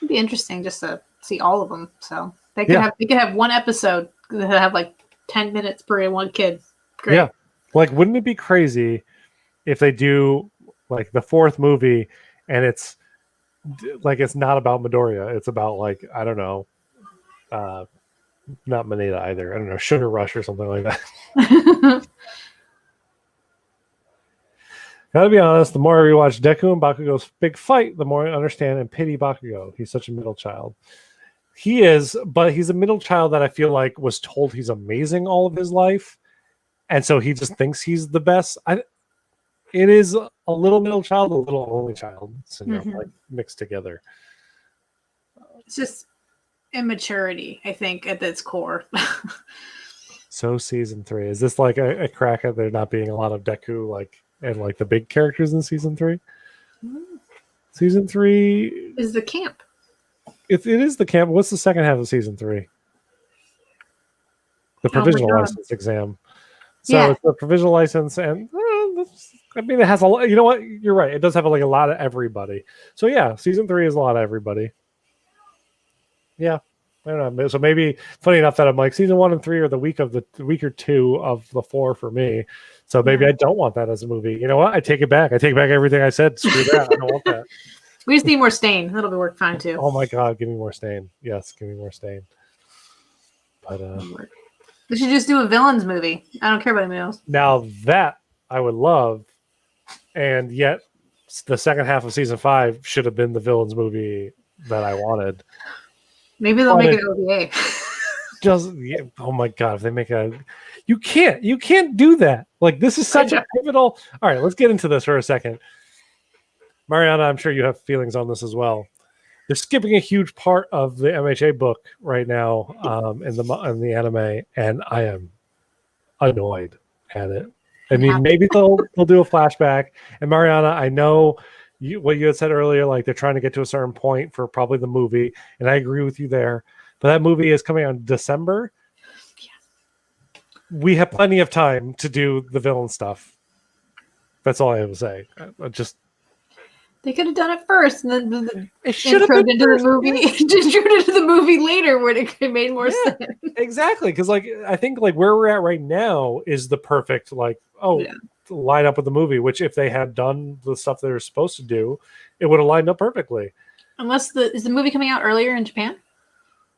It'd be interesting just to see all of them. So they could have one episode that have like 10 minutes per one kid. Great. Yeah, like wouldn't it be crazy if they do like the 4th movie and it's not about Midoriya, it's about like, I don't know, not Mineta either, I don't know, Sugar Rush or something like that. Gotta be honest, the more I rewatch Deku and Bakugo's big fight, the more I understand and pity Bakugo. He's such a middle child. He is, but he's a middle child that I feel like was told he's amazing all of his life, and so he just thinks he's the best. It is a little middle child, a little only child syndrome, like mixed together. It's just immaturity, I think, at its core. So season 3, is this like a crack at there not being a lot of Deku, like, and like the big characters in season 3? Season 3 is the camp. It is the camp. What's the second half of season 3? The provisional license exam. So it's the provisional license, and I mean, it has a lot. You know what? You're right. It does have like a lot of everybody. So yeah, season 3 is a lot of everybody. Yeah. I don't know. So maybe funny enough that I'm like season 1 and 3 are the week or 2 of the 4 for me. So maybe I don't want that as a movie. You know what? I take it back. I take back everything I said. Screw that. I don't want that. We just need more Stain. That'll be work fine too. Oh my god, give me more Stain. Yes, give me more Stain. But we should just do a villains movie. I don't care about anything else. now that I would love, and yet the second half of season 5 should have been the villains movie that I wanted. Maybe they'll make an OVA. Oh my god, if they make you can't do that. Like, this is such a pivotal. All right, let's get into this for a second. Mariana, I'm sure you have feelings on this as well. They're skipping a huge part of the MHA book right now in the anime, and I am annoyed at it. I mean, maybe they'll do a flashback. And Mariana, I know what you had said earlier, like they're trying to get to a certain point for probably the movie, and I agree with you there. But that movie is coming out in December. We have plenty of time to do the villain stuff. That's all I have to say. They could have done it first, and then it should have been into the movie. Introed into the movie later, where it could have made more sense. Exactly, because I think where we're at right now is the perfect line up with the movie. Which if they had done the stuff they were supposed to do, it would have lined up perfectly. Unless is the movie coming out earlier in Japan?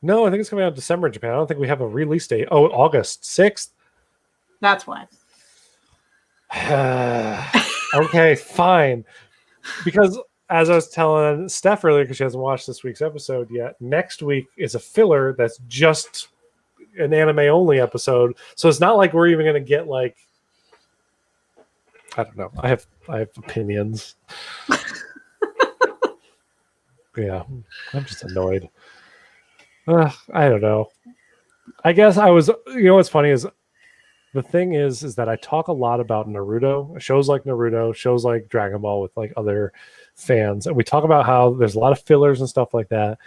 No, I think it's coming out in December in Japan. I don't think we have a release date. Oh, August 6th. That's why. Okay, fine. Because as I was telling Steph earlier, because she hasn't watched this week's episode yet, next week is a filler that's just an anime-only episode. So it's not like we're even going to get I don't know. I have opinions. Yeah, I'm just annoyed. I don't know. I guess I was. You know what's funny is the thing is that I talk a lot about Naruto, shows like Naruto, shows like Dragon Ball with other fans, and we talk about how there's a lot of fillers and stuff like that.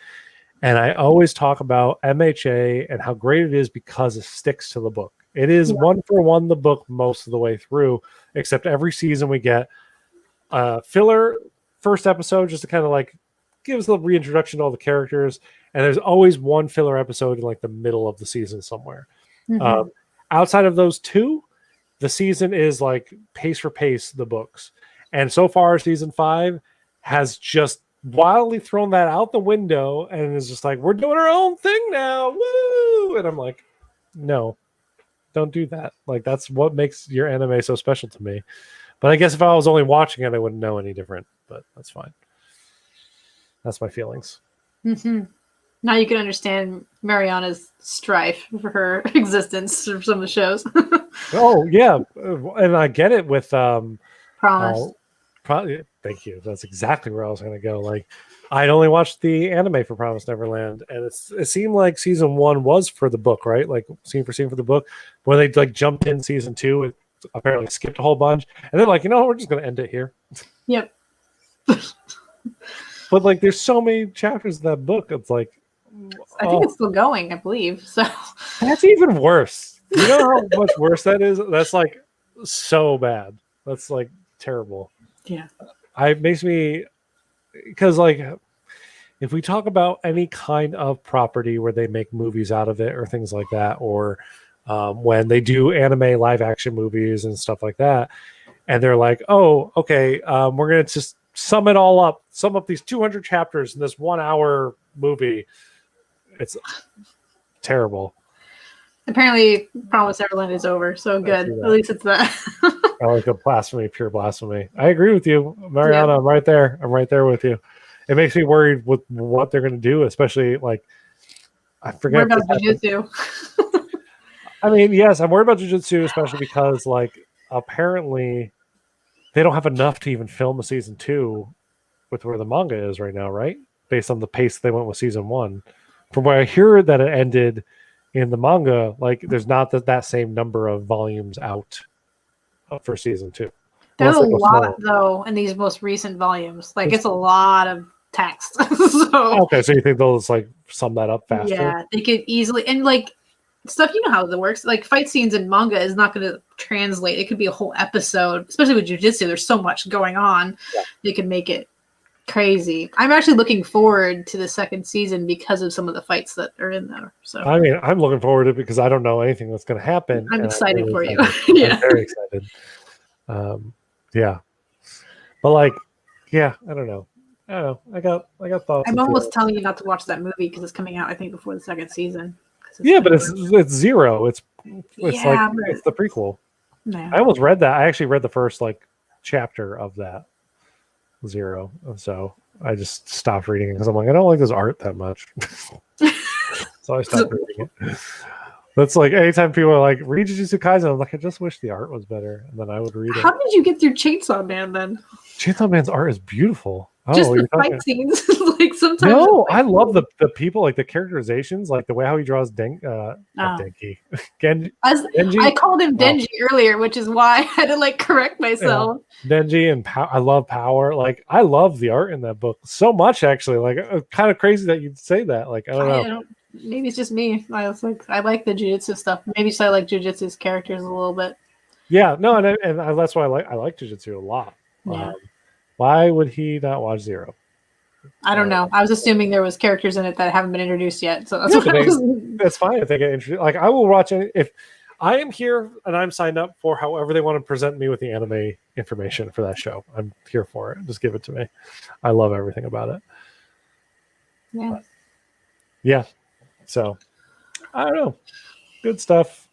And I always talk about MHA and how great it is because it sticks to the book. It is one for one the book most of the way through, except every season we get a filler first episode just to kind of give us a reintroduction to all the characters. And there's always one filler episode in the middle of the season somewhere. Mm-hmm. Outside of those two, the season is pace for pace, the books. And so far, season 5 has just wildly thrown that out the window and is just we're doing our own thing now. Woo! And I'm like, no, don't do that. That's what makes your anime so special to me. But I guess if I was only watching it, I wouldn't know any different. But that's fine. That's my feelings. Mm-hmm. Now you can understand Mariana's strife for her existence for some of the shows. Oh yeah, and I get it with Promise. Thank you. That's exactly where I was going to go. I'd only watched the anime for Promise Neverland, and it seemed like season 1 was for the book, right? Scene for scene for the book. When they jumped in season 2, it apparently skipped a whole bunch, and then we're just going to end it here. Yep. But there's so many chapters in that book. It's I think it's still going, I believe. So that's even worse. You know how much worse that is? That's so bad. That's terrible. Yeah. It makes me, because if we talk about any kind of property where they make movies out of it or things like that, or when they do anime live action movies and stuff like that, and they're oh, okay, we're going to just sum up these 200 chapters in this 1 hour movie. It's terrible. Apparently, Promise Neverland is over, so good. At least it's that. I like a blasphemy, pure blasphemy. I agree with you, Mariana. Yeah. I'm right there. I'm right there with you. It makes me worried with what they're going to do, especially I forget. What about Jujutsu? I mean, yes, I'm worried about Jujutsu, especially because apparently they don't have enough to even film a season 2 with where the manga is right now, right? Based on the pace they went with season 1. From what I hear that it ended in the manga, there's not that same number of volumes out for season 2. There's a lot though in these most recent volumes. It's a lot of text. Okay, so you think they'll just sum that up faster? Yeah, they could easily, and stuff, you know how it works. Fight scenes in manga is not going to translate. It could be a whole episode, especially with Jujutsu. There's so much going on. Yeah. They could make it crazy. I'm actually looking forward to the second season because of some of the fights that are in there. So I mean, I'm looking forward to it because I don't know anything that's going to happen. I'm and excited for you. excited. Yeah. I'm very excited. Yeah, but like, yeah, I don't know. I got thoughts. I'm and almost feelings. telling you not to watch that movie because it's coming out, I think, before the second season. Yeah, but it's Zero. It's Yeah, like it's the prequel. no. I almost read that. I actually read the first like chapter of that Zero, and so I just stopped reading it because I'm like, I don't like this art that much. So I stopped reading it. That's like anytime people are like, read Jujutsu Kaisen, I'm like, I just wish the art was better, and then I would read it. How did you get through Chainsaw Man then? Chainsaw Man's art is beautiful. Oh, Just the you're talking- fight scenes. Like sometimes. No, I love the people, like the characterizations, like the way how he draws not Denki. Denji. I called him Denji earlier, which is why I had to like correct myself. Denji and I love Power. Like I love the art in that book so much. Actually, like kind of crazy that you'd say that. Like I don't know. Maybe it's just me. I like the jujitsu stuff. Maybe just I like jujitsu's characters a little bit. Yeah, no, and that's why I like Jujutsu a lot. Yeah. Why would he not watch Zero? I don't know. I was assuming there was characters in it that haven't been introduced yet, so that's what I was. That's fine if they get introduced. Like I will watch it if I am here and I'm signed up for however they want to present me with the anime information for that show. I'm here for it. Just give it to me. I love everything about it. Yeah. Yeah. So I don't know. Good stuff.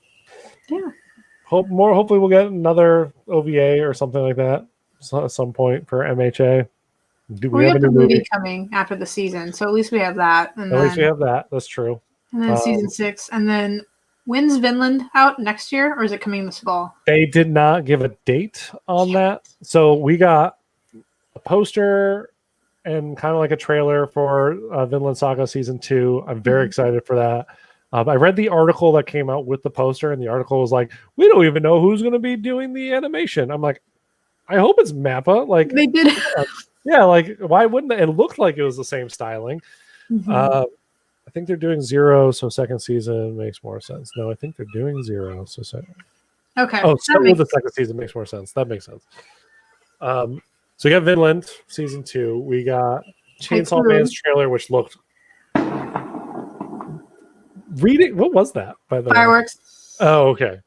Yeah. Hopefully we'll get another OVA or something like that at some point for MHA. We have the movie coming after the season, so at least we have that. And at least we have that. That's true. And then season 6, and then when's Vinland out next year, or is it coming this fall? They did not give a date on that, so we got a poster and kind of like a trailer for Vinland Saga season 2. I'm very excited for that. I read the article that came out with the poster, and the article was like, "We don't even know who's going to be doing the animation." I'm like, I hope it's Mappa. Like they did. Yeah, like why wouldn't it? It looked like it was the same styling. I think they're doing Zero, so second season makes more sense. No, I think they're doing Zero, so second. Okay. Oh, so the second season makes more sense. That makes sense. So we got Vinland season 2. We got Chainsaw Man's trailer, which looked. Reading, what was that? By the Fireworks. way? Oh, okay.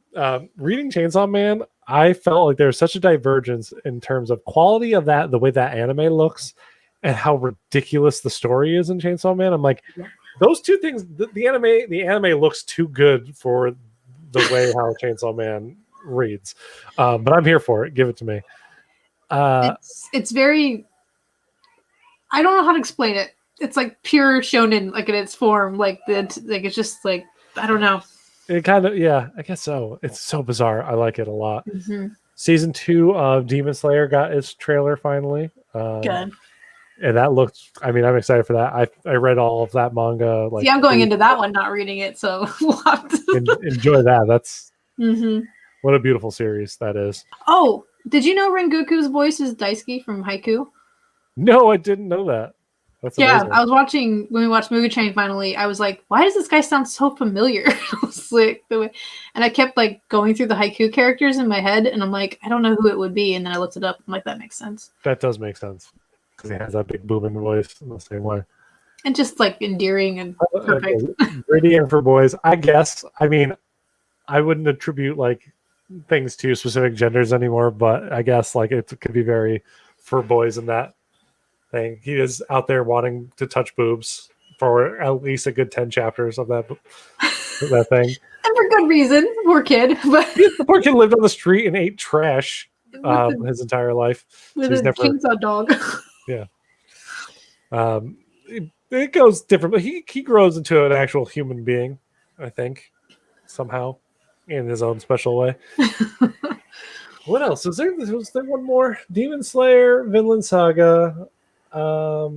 Reading Chainsaw Man, I felt like there's such a divergence in terms of quality of that, the way that anime looks, and how ridiculous the story is in Chainsaw Man. I'm like, those two things. The anime looks too good for the way how Chainsaw Man reads. But I'm here for it. Give it to me. It's very. I don't know how to explain it. It's like pure shonen, like in its form, like it's just like I don't know. It kind of, yeah, I guess so. It's so bizarre. I like it a lot. Season 2 of Demon Slayer got its trailer finally. Good. And that looked. I mean, I'm excited for that. I read all of that manga. Like, I'm going into that one, not reading it, so we'll have to enjoy that. That's what a beautiful series that is. Oh, did you know Rengoku's voice is Daisuke from Haiku? No, I didn't know that. That's amazing. I was watching when we watched Mugen Train finally. I was like, why does this guy sound so familiar? I was like, and I kept like going through the Haiku characters in my head, and I'm like, I don't know who it would be. And then I looked it up. I'm like, that makes sense. That does make sense because he has that big booming voice in the same way, and just like endearing and perfect. Radiant for boys, I guess. I mean, I wouldn't attribute like things to specific genders anymore, but I guess like it could be very for boys in that. He is out there wanting to touch boobs for at least a good 10 chapters of that thing. And for good reason. Poor kid. But the poor kid lived on the street and ate trash his entire life. With a chainsaw dog. Yeah. It goes different, but he grows into an actual human being, I think, somehow, in his own special way. What else? Was there one more? Demon Slayer, Vinland Saga. I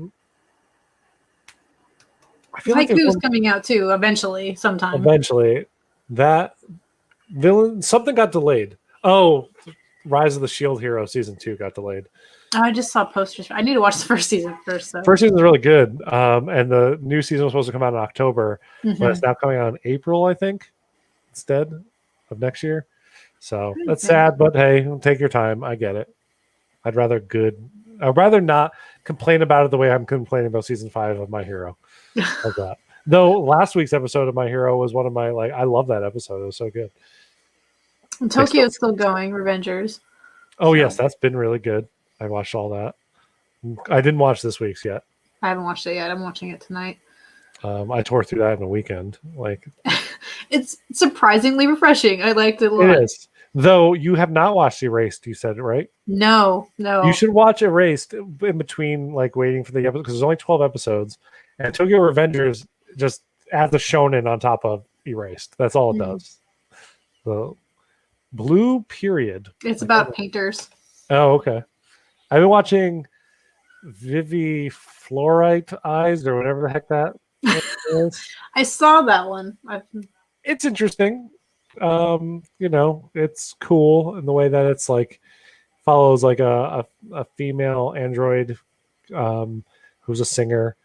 feel like Haiku's coming out too eventually, sometime. Eventually, that villain something got delayed. Oh, Rise of the Shield Hero season 2 got delayed. Oh, I just saw posters. I need to watch the first season first. So. First season is really good, and the new season was supposed to come out in October, but it's now coming out in April, I think, instead of next year. So that's sad, but hey, take your time. I get it. I'd rather not complain about it the way I'm complaining about season 5 of My Hero. Like that. Though last week's episode of My Hero was one of my I love that episode. It was so good. And Tokyo's still going, Revengers. Oh, yes, that's been really good. I watched all that. I didn't watch this week's yet. I haven't watched it yet. I'm watching it tonight. I tore through that in a weekend. It's surprisingly refreshing. I liked it a lot. It is. Though you have not watched Erased, you said, right? No. You should watch Erased in between, waiting for the episode, because there's only 12 episodes, and Tokyo Revengers just adds a shonen on top of Erased. That's all it does. The Blue Period. It's about painters. Oh, okay. I've been watching Vivi Fluorite Eyes, or whatever the heck that is. I saw that one. It's interesting. It's cool in the way that it's follows a female android who's a singer,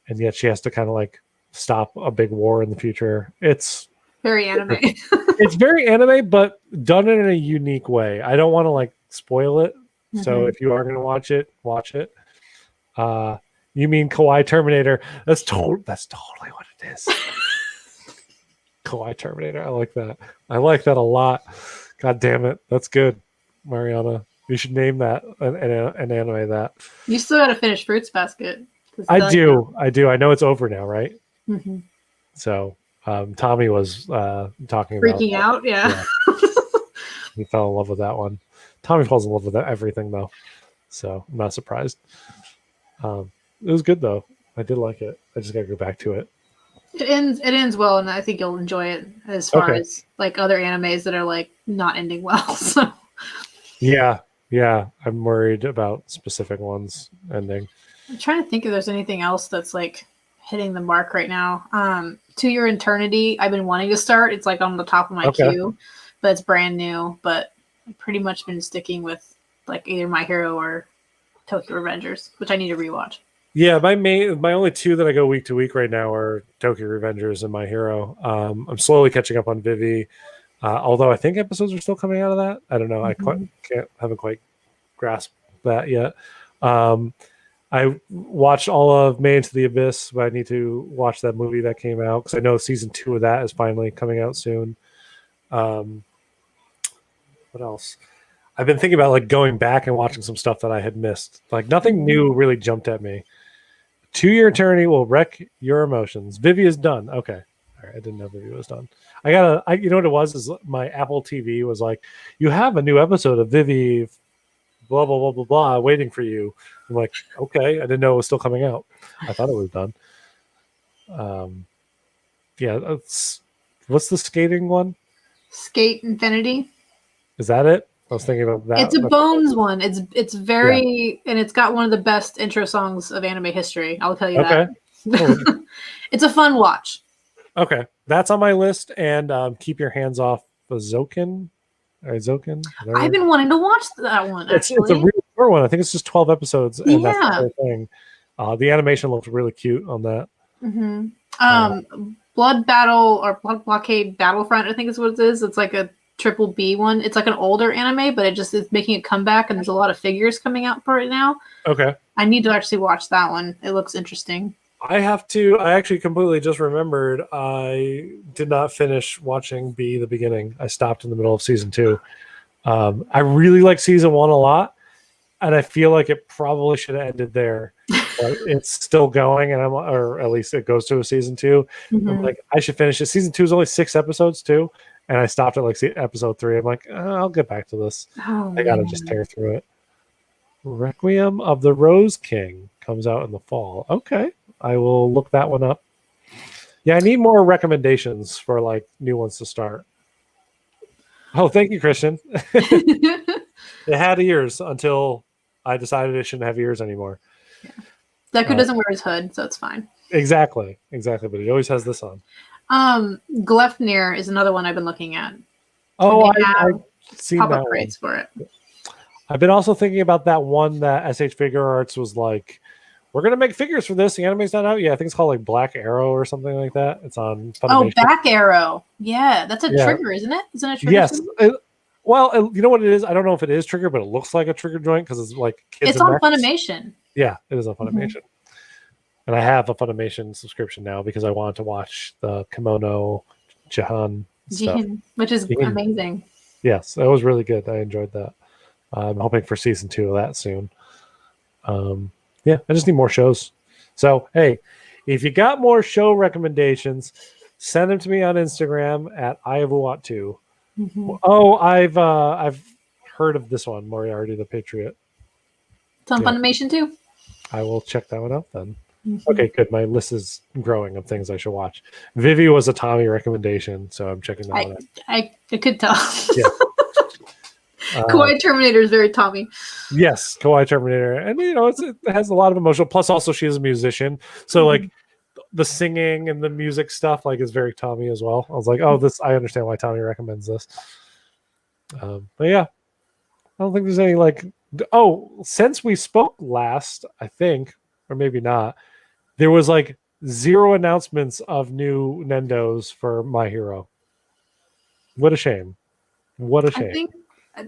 and yet she has to kind of stop a big war in the future. It's very anime. It's very anime, but done in a unique way. I don't want to spoil it. So if you are going to watch it. You mean Kawaii Terminator? That's totally what it is. Kawaii Terminator. I like that. I like that a lot. God damn it. That's good, Mariana. You should name that an anime that. You still got to finish Fruits Basket. I do. I know it's over now, right? Mm-hmm. So Tommy was talking freaking about out. Yeah. He fell in love with that one. Tommy falls in love with everything, though. So I'm not surprised. It was good, though. I did like it. I just got to go back to it. It ends well, and I think you'll enjoy it as far as other animes that are not ending well. So yeah, I'm worried about specific ones ending. I'm trying to think if there's anything else that's hitting the mark right now. To Your Eternity, I've been wanting to start. It's on the top of my queue, but it's brand new. But I've pretty much been sticking with either My Hero or Tokyo Revengers, which I need to rewatch. Yeah, my only two that I go week to week right now are Tokyo Revengers and My Hero. I'm slowly catching up on Vivi, although I think episodes are still coming out of that. I don't know. I haven't quite grasped that yet. I watched all of Made into the Abyss, but I need to watch that movie that came out because I know season 2 of that is finally coming out soon. What else? I've been thinking about going back and watching some stuff that I had missed. Nothing new really jumped at me. To Your Eternity will wreck your emotions. Vivi is done. Okay. All right. I didn't know Vivi was done. You know what it was? Is my Apple TV was you have a new episode of Vivi, blah, blah, blah, blah, blah, waiting for you. I'm okay. I didn't know it was still coming out. I thought it was done. Yeah. What's the skating one? Skate Infinity. Is that it? I was thinking about that. It's a Bones one. It's very and it's got one of the best intro songs of anime history. I'll tell you that. It's a fun watch. Okay, that's on my list. And Keep Your Hands Off the Zokin. Zokin. I've been wanting to watch that one. It's a really short one. I think it's just 12 episodes, and that's the whole thing. The animation looked really cute on that. Mm-hmm. Blood Battle or Blood Blockade Battlefront, I think is what it is. It's a triple B one. It's an older anime, but it just is making a comeback, and there's a lot of figures coming out for it now. Okay. I need to actually watch that one. It looks interesting. I actually completely just remembered I did not finish watching B the beginning. I stopped in the middle of season 2. I really like season 1 a lot, and I feel like it probably should have ended there. But it's still going, and or at least it goes to a season 2. Mm-hmm. I'm I should finish it. Season 2 is only 6 episodes too. And I stopped at episode 3. I'm I'll get back to this. I gotta just tear through it. Requiem of the Rose King comes out in the fall. Okay, I will look that one up. Yeah, I need more recommendations for new ones to start. Oh, thank you, Christian. It had ears until I decided it shouldn't have ears anymore. Yeah. Deku doesn't wear his hood, so it's fine. Exactly. But he always has this on. Gleipnir is another one I've been looking at. Oh, I've seen pop-up crates for it. I've been also thinking about that one that SH Figure Arts was we're going to make figures for this. The anime's not out yet. I think it's called Black Arrow or something like that. It's on Funimation. Oh, Back Arrow. Yeah, that's a trigger, isn't it? Isn't it a trigger? Yes. Well, you know what it is? I don't know if it is trigger, but it looks like a trigger joint because it's kids. It's on Funimation. Yeah, it is on Mm-hmm. Funimation. And I have a Funimation subscription now because I wanted to watch the Kimono Jahan stuff. Jihin, which is Jihin. amazing. Yes, that was really good. I enjoyed that. I'm hoping for season 2 of that soon. Yeah, I just need more shows. So, hey, if you got more show recommendations, send them to me on Instagram at IAvuWat2. Mm-hmm. Oh, I've heard of this one, Moriarty the Patriot. It's on Yeah. Funimation too. I will check that one out then. Mm-hmm. Okay, good. My list is growing of things I should watch. Vivi was a Tommy recommendation, so I'm checking that one out. I could tell. Yeah. Kawaii Terminator is very Tommy. Yes, Kawaii Terminator, and it has a lot of emotional. Plus, also she is a musician, so like the singing and the music stuff like is very Tommy as well. I was like, oh, this I understand why Tommy recommends this. But yeah, I don't think there's any like. Oh, since we spoke last, I think, or maybe not, there was like 0 announcements of new Nendos for My Hero. What a shame! What a shame! I think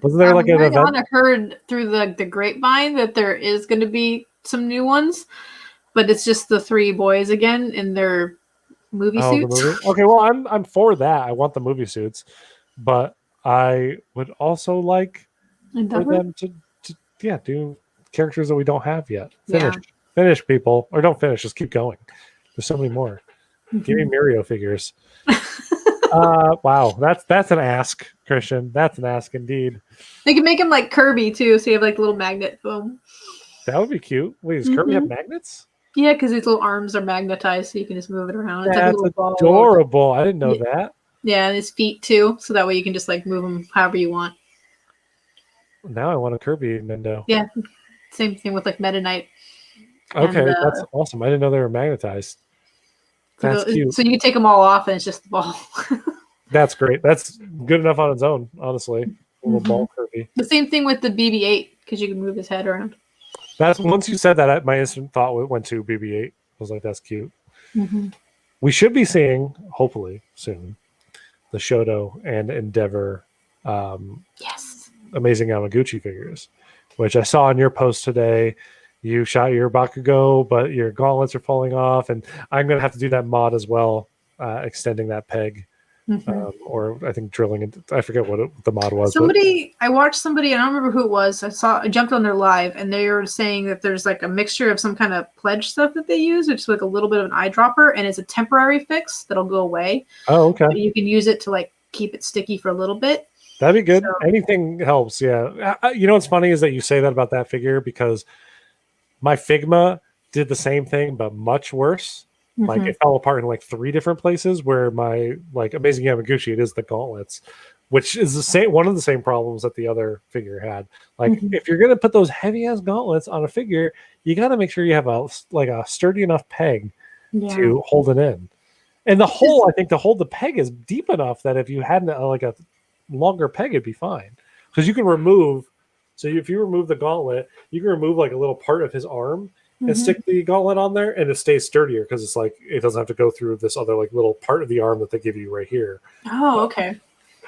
wasn't there like an event? I heard through the grapevine that there is going to be some new ones, but it's just the 3 boys again in their movie suits. The movie? Okay, well, I'm for that. I want the movie suits, but I would also like for them to do characters that we don't have yet. Finish people, or don't finish. Just keep going. There's so many more. Mm-hmm. Give me Mirio figures. Wow, that's an ask, Christian. That's an ask indeed. They can make him like Kirby too, so you have like little magnet foam. That would be cute. Wait, does Kirby have magnets? Yeah, because his little arms are magnetized, so you can just move it around. That's adorable. I didn't know that. Yeah, and his feet too, so that way you can just like move them however you want. Now I want a Kirby Nendo. Yeah, same thing with like Meta Knight. Okay, that's awesome. I didn't know they were magnetized. That's cute. So you can take them all off, and it's just the ball. That's great. That's good enough on its own, honestly. A little ball Kirby. The same thing with the BB-8 because you can move his head around. That's once you said that, my instant thought went to BB-8. I was like, that's cute. Mm-hmm. We should be seeing, hopefully soon, the Shoto and Endeavor Amazing Yamaguchi figures, which I saw in your post today. You shot your Bakugo, but your gauntlets are falling off, and I'm going to have to do that mod as well, extending that peg. Or I think drilling it. I forget what the mod was. I watched somebody, I don't remember who it was. I jumped on their live, and they were saying that there's like a mixture of some kind of pledge stuff that they use, which is like a little bit of an eyedropper, and it's a temporary fix that'll go away. Oh, okay. But you can use it to like keep it sticky for a little bit. That'd be good. So, anything helps. Yeah. You know what's funny is that you say that about that figure because my Figma did the same thing, but much worse. Like it fell apart in like 3 different places where my like Amazing Yamaguchi, it is the gauntlets, which is one of the same problems that the other figure had. Like if you're going to put those heavy ass gauntlets on a figure, you got to make sure you have a sturdy enough peg to hold it in. And the hole, I think to hold the peg is deep enough that if you had like a longer peg, it'd be fine. Because you can remove, if you remove the gauntlet, you can remove like a little part of his arm and stick the gauntlet on there, and it stays sturdier because it's like it doesn't have to go through this other like little part of the arm that they give you right here. Oh, okay.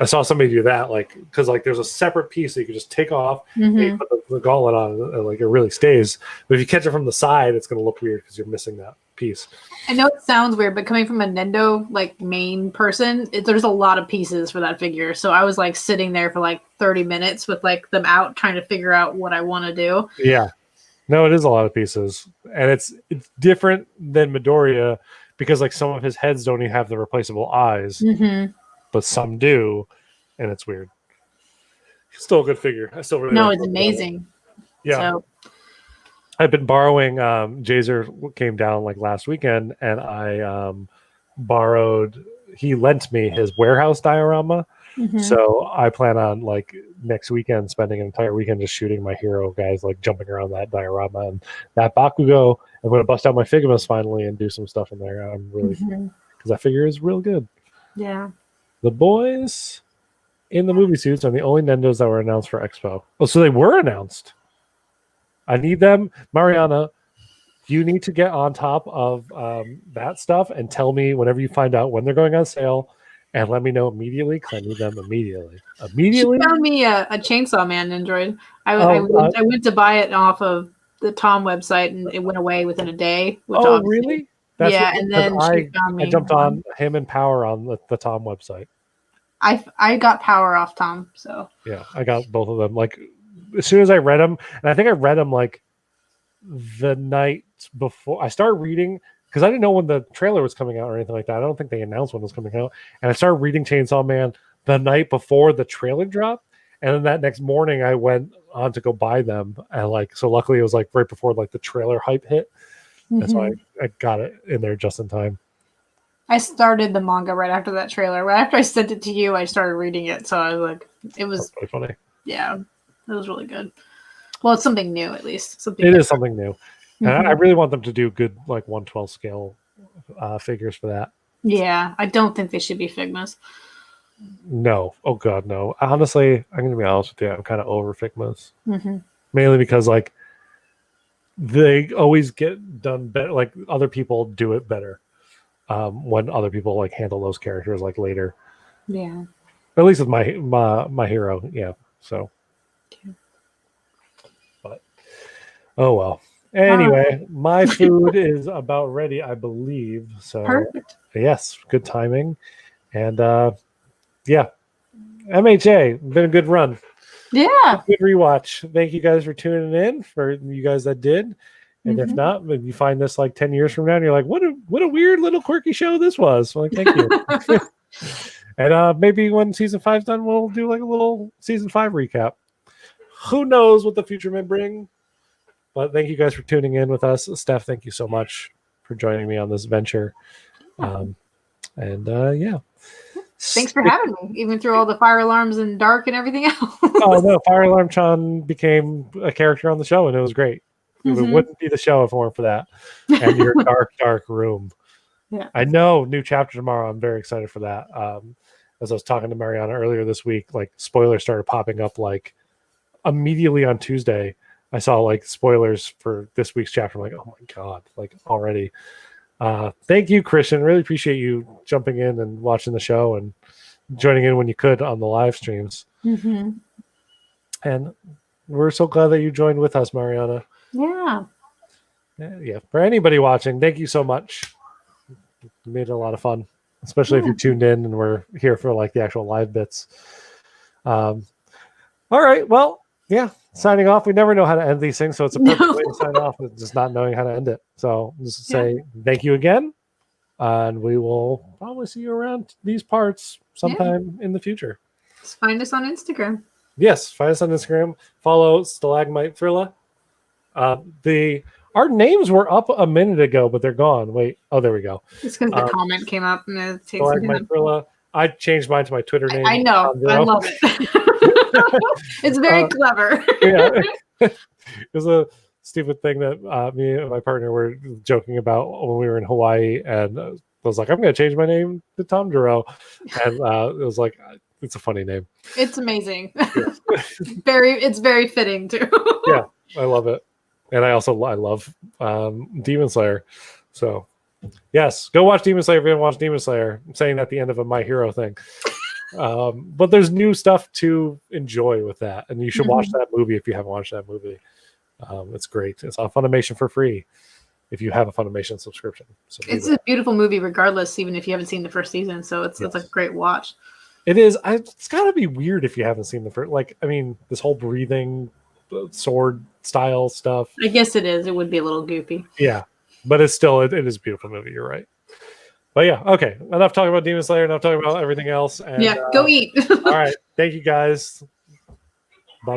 I saw somebody do that, like because like there's a separate piece that you can just take off and you put the gauntlet on, and like it really stays. But if you catch it from the side, it's going to look weird because you're missing that piece. I know it sounds weird, but coming from a Nendo like main person, there's a lot of pieces for that figure. So I was like sitting there for like 30 minutes with like them out trying to figure out what I want to do. Yeah. No, it is a lot of pieces, and it's different than Midoriya because like some of his heads don't even have the replaceable eyes, but some do, and it's weird. Still a good figure. I still really it's amazing. Yeah, so. I've been borrowing. Jazer came down like last weekend, and I borrowed. He lent me his warehouse diorama. So I plan on like next weekend spending an entire weekend just shooting my hero guys, like jumping around that diorama and that Bakugo. I'm going to bust out my Figmas finally and do some stuff in there. I'm really because that figure is real good. Yeah. The boys in the movie suits are the only Nendos that were announced for Expo. Oh, so they were announced. I need them, Mariana. You need to get on top of that stuff and tell me whenever you find out when they're going on sale. And let me know immediately because I need them immediately. She found me a Chainsaw Man Android. I went to buy it off of the Tom website, and it went away within a day. Which Oh, obviously- really? Yeah, and then she found me. I jumped on him and Power on the Tom website. I got Power off Tom, so Yeah, I got both of them. Like as soon as I read them, and I think I read them like the night before I started reading, because I didn't know when the trailer was coming out or anything like that. I don't think they announced when it was coming out. And I started reading Chainsaw Man the night before the trailer dropped. And then that next morning I went on to go buy them. And like, so luckily it was like right before like the trailer hype hit. And so I got it in there just in time. I started the manga right after that trailer. Right after I sent it to you, I started reading it. So I was like, it was That's really funny. Yeah, it was really good. Well, it's something new at least. It is something new. And I really want them to do good like 1/12 scale figures for that. Yeah, I don't think they should be Figmas. No. Oh god, no. Honestly, I'm gonna be honest with you. I'm kind of over Figmas. Mainly because like they always get done better. Like other people do it better when other people like handle those characters like later. Yeah. At least with my hero, yeah. So, but oh well. Anyway, my food is about ready, I believe. So Perfect. yes, good timing, and yeah, MHA been a good run. Yeah. Good rewatch. Thank you guys for tuning in. For you guys that did, and if not, if you find this like 10 years from now, and you're like, what a weird little quirky show this was. Well, like, thank you. And maybe when season 5's done, we'll do like a little season 5 recap. Who knows what the future may bring? But thank you guys for tuning in with us. Steph, thank you so much for joining me on this venture. Yeah. Thanks for having me, even through all the fire alarms and dark and everything else. Oh no, Fire Alarm Chan became a character on the show, and it was great. It wouldn't be the show if it weren't for that. And your dark room. Yeah. I know, new chapter tomorrow. I'm very excited for that. As I was talking to Mariana earlier this week, like spoilers started popping up like immediately on Tuesday. I saw like spoilers for this week's chapter. I'm like, oh my god, like already. Thank you, Christian. Really appreciate you jumping in and watching the show and joining in when you could on the live streams. And we're so glad that you joined with us, Mariana. Yeah. Yeah. For anybody watching, thank you so much. You made it a lot of fun, especially if you're tuned in and we're here for like the actual live bits. All right. Well, yeah. Signing off. We never know how to end these things, so it's a perfect way to sign off, just not knowing how to end it. So just say thank you again, and we will probably see you around these parts sometime in the future. Just find us on Instagram. Yes, find us on Instagram. Follow Stalagmite Thrilla. Our names were up a minute ago, but they're gone. Wait, oh, there we go. It's because the comment came up and it takes Stalagmite Thrilla. I changed mine to my Twitter name. I know. I love it. It's very clever. Yeah. It was a stupid thing that me and my partner were joking about when we were in Hawaii, and I was like, I'm going to change my name to Tom Duro. And it was like, it's a funny name. It's amazing. It's very fitting too. Yeah, I love it. And I love Demon Slayer. So yes, go watch Demon Slayer if you haven't watched Demon Slayer. I'm saying that at the end of a My Hero thing. But there's new stuff to enjoy with that, and you should watch that movie if you haven't watched that movie. It's great. It's on Funimation for free if you have a Funimation subscription. So it's a beautiful movie, regardless, even if you haven't seen the first season. So it's a great watch. It is. It's got to be weird if you haven't seen the first. Like, I mean, this whole breathing sword style stuff. I guess it is. It would be a little goofy. Yeah, but it's still it is a beautiful movie. You're right. But yeah, okay. Enough talking about Demon Slayer. Enough talking about everything else. And, go eat. All right. Thank you guys.